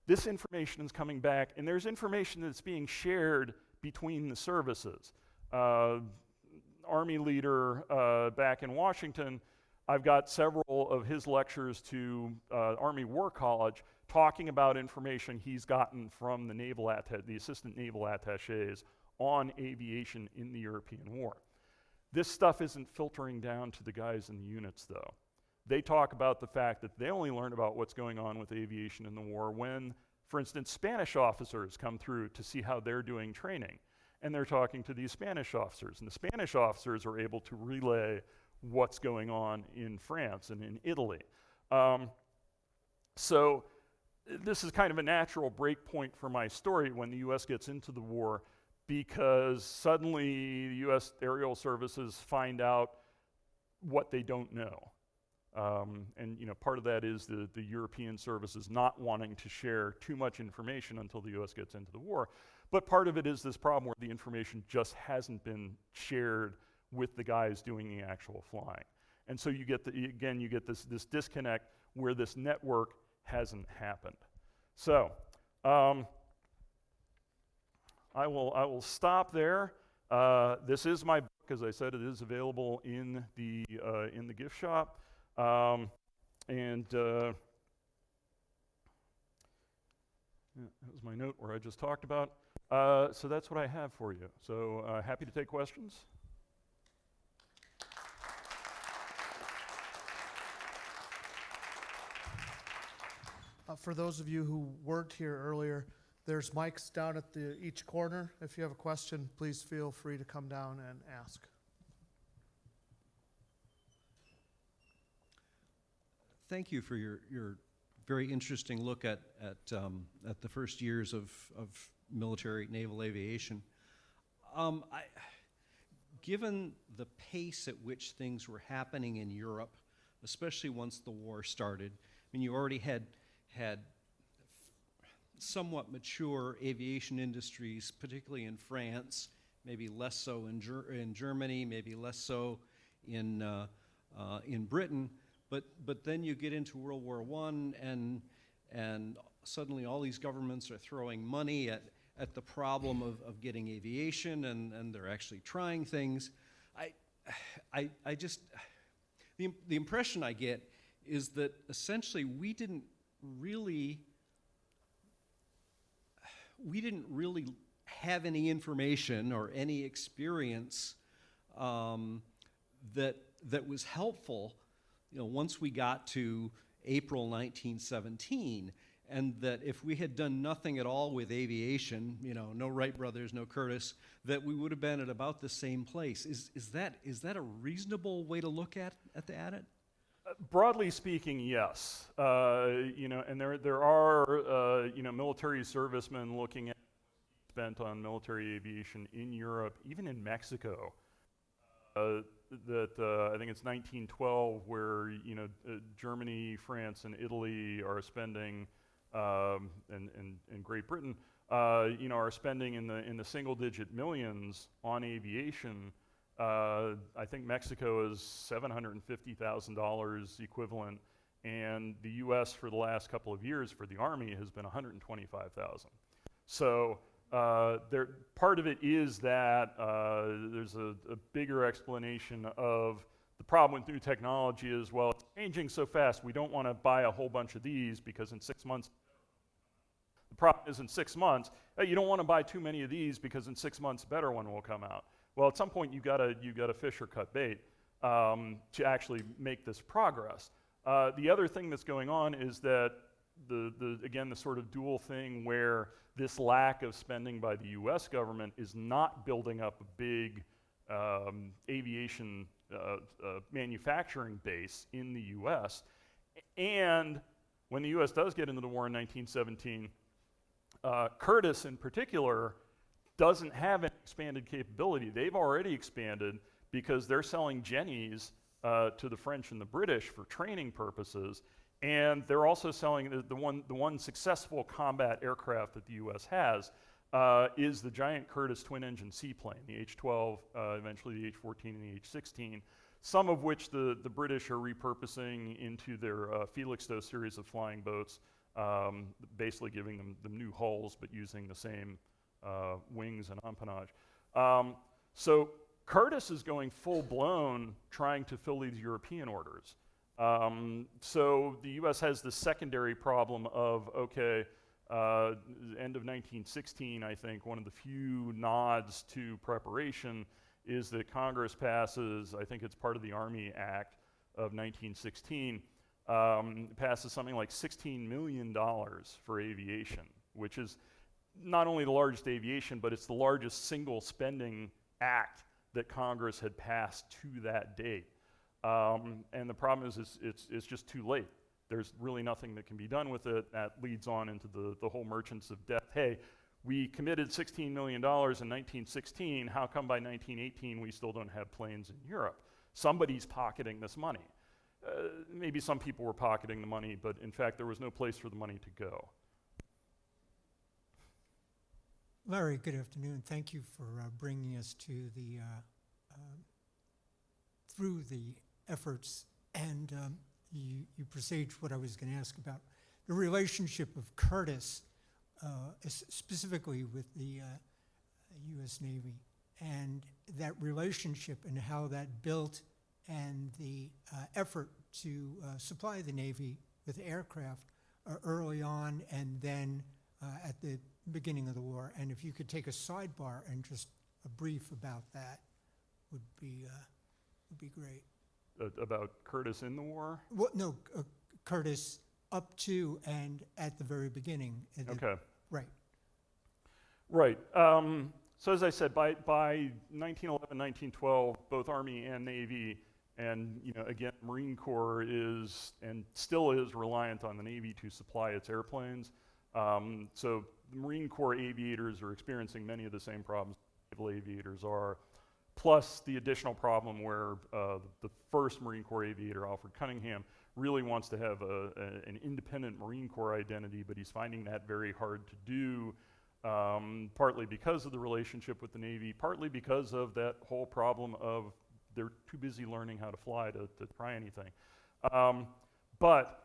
This information is coming back, and there's information that's being shared between the services. Army leader back in Washington, I've got several of his lectures to Army War College talking about information he's gotten from the assistant naval attachés on aviation in the European war. This stuff isn't filtering down to the guys in the units, though. They talk about the fact that they only learn about what's going on with aviation in the war when, for instance, Spanish officers come through to see how they're doing training. And they're talking to these Spanish officers. And the Spanish officers are able to relay what's going on in France and in Italy. So this is kind of a natural break point for my story when the US gets into the war, because suddenly the US aerial services find out what they don't know. And part of that is the European services not wanting to share too much information until the US gets into the war. But part of it is this problem where the information just hasn't been shared with the guys doing the actual flying. And so you get this disconnect where this network hasn't happened. So I will stop there. This is my book. As I said, it is available in the gift shop. That was my note where I just talked about. So that's what I have for you. So happy to take questions. For those of you who weren't here earlier, There's mics down at each corner. If you have a question, please feel free to come down and ask. Thank you for your very interesting look at the first years of military naval aviation. Given the pace at which things were happening in Europe, especially once the war started, I mean, you already had somewhat mature aviation industries, particularly in France, maybe less so in Germany, maybe less so in Britain. But then you get into World War I, and suddenly all these governments are throwing money at the problem of getting aviation, and they're actually trying things. I just, the impression I get is that essentially we didn't really have any information or any experience that was helpful, once we got to April 1917, and that if we had done nothing at all with aviation, no Wright brothers, no Curtiss, that we would have been at about the same place. Is that a reasonable way to look at it? Broadly speaking, yes. And there are military servicemen looking at spent on military aviation in Europe, even in Mexico. I think it's 1912 where Germany, France, and Italy are spending, and Great Britain, are spending in the single-digit millions on aviation. I think Mexico is $750,000 equivalent, and the U.S. for the last couple of years for the Army has been $125,000. So part of it is that there's a bigger explanation of the problem with new technology is, well, it's changing so fast, we don't want to buy a whole bunch of these because in 6 months, the problem is in 6 months, you don't want to buy too many of these because in 6 months a better one will come out. Well, at some point you gotta fish or cut bait to actually make this progress. The other thing that's going on is that again the sort of dual thing where this lack of spending by the U.S. government is not building up a big aviation manufacturing base in the U.S. And when the U.S. does get into the war in 1917, Curtiss in particular doesn't have an expanded capability. They've already expanded because they're selling Jennies to the French and the British for training purposes, and they're also selling the one successful combat aircraft that the U.S. has is the giant Curtiss twin-engine seaplane, the H-12, eventually the H-14 and the H-16, some of which the British are repurposing into their Felixstowe series of flying boats, basically giving them new hulls but using the same wings and empennage. So Curtiss is going full-blown trying to fill these European orders. So the U.S. has this secondary problem of, okay, end of 1916, I think, one of the few nods to preparation is that Congress passes, I think it's part of the Army Act of 1916, passes something like $16 million for aviation, which is not only the largest aviation, but it's the largest single spending act that Congress had passed to that date. And the problem is it's just too late. There's really nothing that can be done with it. That leads on into the whole merchants of death. Hey, we committed $16 million in 1916. How come by 1918 we still don't have planes in Europe? Somebody's pocketing this money. Maybe some people were pocketing the money, but in fact there was no place for the money to go. Larry, good afternoon. Thank you for bringing us to the through the efforts, and you presaged what I was going to ask about the relationship of Curtiss, specifically with the U.S. Navy, and that relationship and how that built, and the effort to supply the Navy with aircraft early on, and then at the beginning of the war. And if you could take a sidebar and just a brief about that would be great. About Curtiss in the war? Well, no, Curtiss up to and at the very beginning. Okay. Right. Right. So as I said, by 1911, 1912, both Army and Navy, and again, Marine Corps is and still is reliant on the Navy to supply its airplanes. So the Marine Corps aviators are experiencing many of the same problems naval aviators are, plus the additional problem where the first Marine Corps aviator, Alfred Cunningham, really wants to have an independent Marine Corps identity, but he's finding that very hard to do. Partly because of the relationship with the Navy, partly because of that whole problem of they're too busy learning how to fly to try anything. But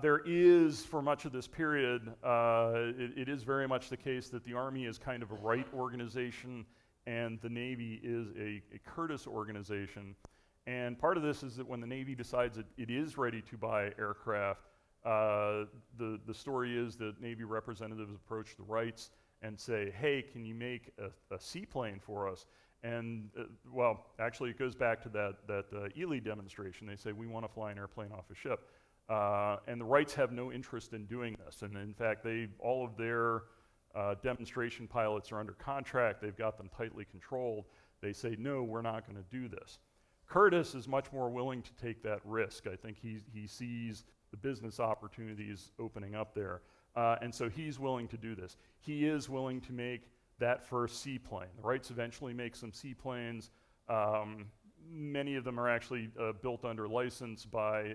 there is, for much of this period, it is very much the case that the Army is kind of a right organization and the Navy is a Curtiss organization. And part of this is that when the Navy decides that it is ready to buy aircraft, the story is that Navy representatives approach the Wrights and say, hey, can you make a seaplane for us? And, well, actually it goes back to that Ely demonstration. They say, we want to fly an airplane off a ship. And the Wrights have no interest in doing this. And in fact, all of their demonstration pilots are under contract. They've got them tightly controlled. They say, no, we're not going to do this. Curtiss is much more willing to take that risk. I think he sees the business opportunities opening up there. And so he's willing to do this. He is willing to make that first seaplane. The Wrights eventually make some seaplanes. Many of them are actually built under license by,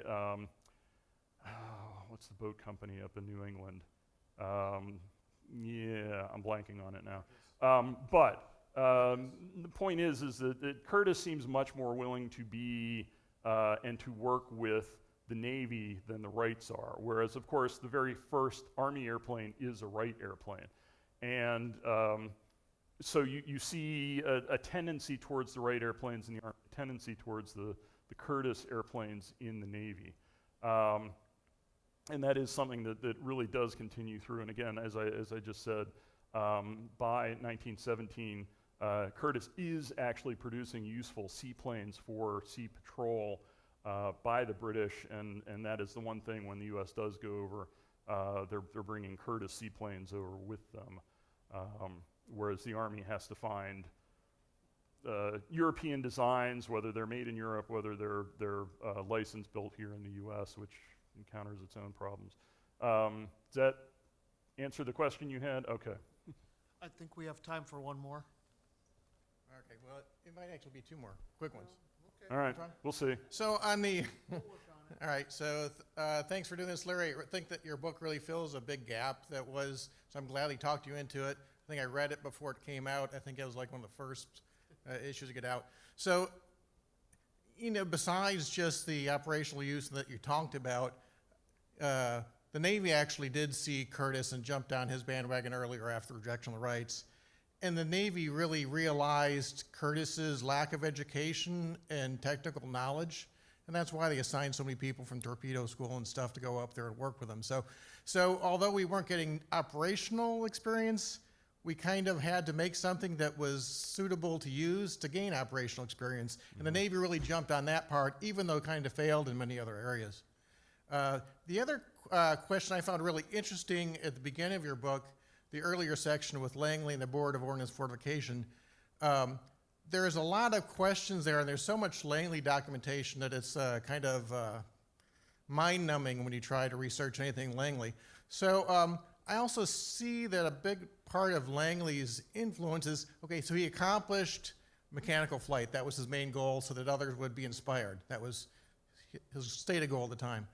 what's the boat company up in New England? Yeah, I'm blanking on it now. But the point is that Curtiss seems much more willing to be and to work with the Navy than the Wrights are, whereas, of course, the very first Army airplane is a Wright airplane. And so you see a tendency towards the Wright airplanes in the Army, a tendency towards the Curtiss airplanes in the Navy. And that is something that really does continue through. And again, as I just said, by 1917, Curtiss is actually producing useful seaplanes for sea patrol by the British, and that is the one thing when the U.S. does go over, they're bringing Curtiss seaplanes over with them, whereas the Army has to find European designs, whether they're made in Europe, whether they're licensed built here in the U.S., which encounters its own problems. Does that answer the question you had? Okay. I think we have time for one more. Okay, well, it might actually be two more quick ones. Okay. All right, we'll see. So on the, We'll work on it. all right, so thanks for doing this, Larry. I think that your book really fills a big gap that was, so I'm glad he talked you into it. I think I read it before it came out. I think it was like one of the first issues to get out. So, besides just the operational use that you talked about, the Navy actually did see Curtiss and jumped on his bandwagon earlier after rejection of the Wrights. And the Navy really realized Curtiss's lack of education and technical knowledge, and that's why they assigned so many people from torpedo school and stuff to go up there and work with them. So although we weren't getting operational experience, we kind of had to make something that was suitable to use to gain operational experience. And the Navy really jumped on that part, even though it kind of failed in many other areas. The other question I found really interesting at the beginning of your book, the earlier section with Langley and the Board of Ordnance Fortification, there's a lot of questions there, and there's so much Langley documentation that it's kind of mind-numbing when you try to research anything Langley. So I also see that a big part of Langley's influence is, okay, so he accomplished mechanical flight. That was his main goal, so that others would be inspired. That was his stated goal at the time.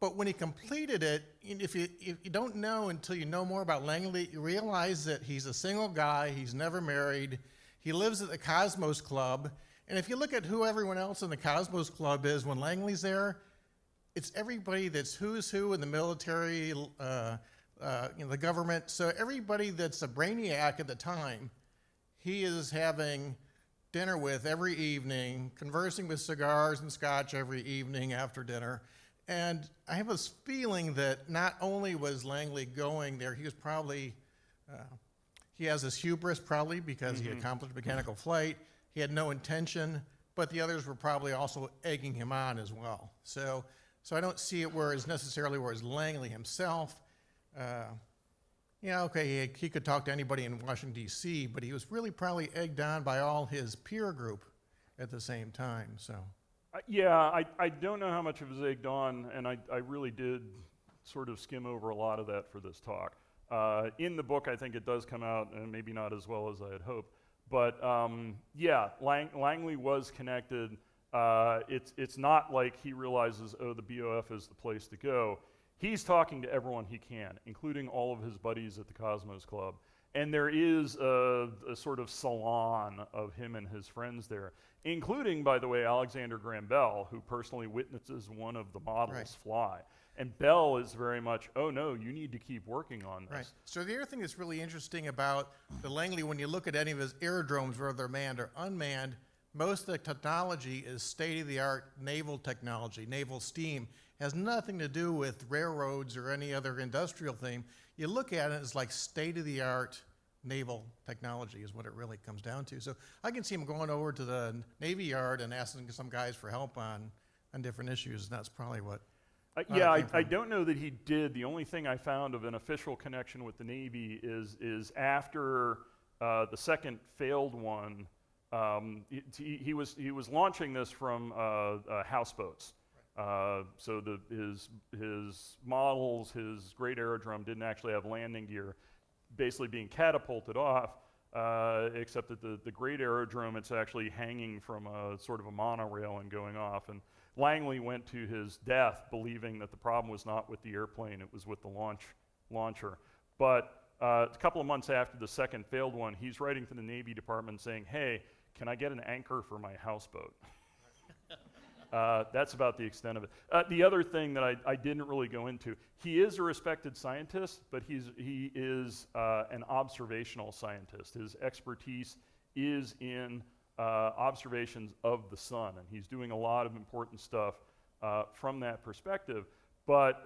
But when he completed it, if you don't know until you know more about Langley, you realize that he's a single guy, he's never married, he lives at the Cosmos Club, and if you look at who everyone else in the Cosmos Club is when Langley's there, it's everybody that's who's who in the military, the government. So everybody that's a brainiac at the time, he is having dinner with every evening, conversing with cigars and scotch every evening after dinner. And I have this feeling that not only was Langley going there, he was probably, he has this hubris probably because he accomplished mechanical flight. He had no intention, but the others were probably also egging him on as well. So I don't see it whereas necessarily whereas Langley himself Yeah, okay, he could talk to anybody in Washington, D.C., but he was really probably egged on by all his peer group at the same time, so. Yeah, I don't know how much it was egged on, and I really did sort of skim over a lot of that for this talk. In the book, I think it does come out, and maybe not as well as I had hoped. But yeah, Langley was connected. It's not like he realizes, oh, the BOF is the place to go. He's talking to everyone he can, including all of his buddies at the Cosmos Club. And there is a sort of salon of him and his friends there, including, by the way, Alexander Graham Bell, who personally witnesses one of the models Right. fly. And Bell is very much, oh no, you need to keep working on this. Right. So the other thing that's really interesting about the Langley, when you look at any of his aerodromes, whether they're manned or unmanned, most of the technology is state-of-the-art naval technology, naval steam. Has nothing to do with railroads or any other industrial thing. You look at it as like state-of-the-art naval technology is what it really comes down to. So I can see him going over to the Navy Yard and asking some guys for help on different issues, and that's probably what. Yeah, came I from. don't know that he did. The only thing I found of an official connection with the Navy is after the second failed one, he was launching this from houseboats. So his models, his great aerodrome didn't actually have landing gear, basically being catapulted off, except that the great aerodrome, it's actually hanging from a sort of a monorail and going off. And Langley went to his death believing that the problem was not with the airplane, it was with the launcher. But a couple of months after the second failed one, he's writing to the Navy Department saying, hey, can I get an anchor for my houseboat? That's about the extent of it. The other thing that I didn't really go into, he is a respected scientist, but he is an observational scientist. His expertise is in observations of the sun, and he's doing a lot of important stuff from that perspective. But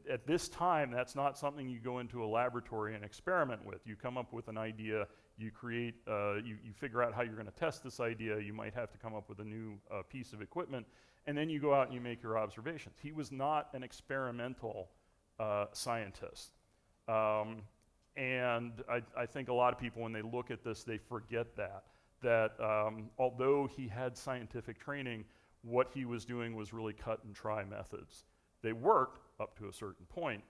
at this time, that's not something you go into a laboratory and experiment with. You come up with an idea, you create, you figure out how you're going to test this idea, you might have to come up with a new piece of equipment, and then you go out and you make your observations. He was not an experimental scientist. And I think a lot of people, when they look at this, they forget that although he had scientific training, what he was doing was really cut and try methods. They worked up to a certain point,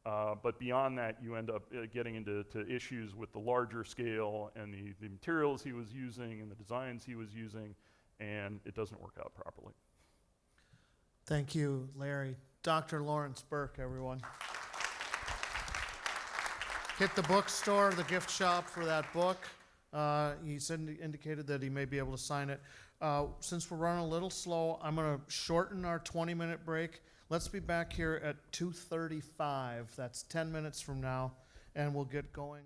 but beyond that, you end up getting into issues with the larger scale and the materials he was using and the designs he was using, and it doesn't work out properly. Thank you, Larry. Dr. Laurence Burke, everyone. Hit the bookstore, the gift shop for that book. He's indicated that he may be able to sign it. Since we're running a little slow, I'm going to shorten our 20-minute break. Let's be back here at 2:35. That's 10 minutes from now, and we'll get going.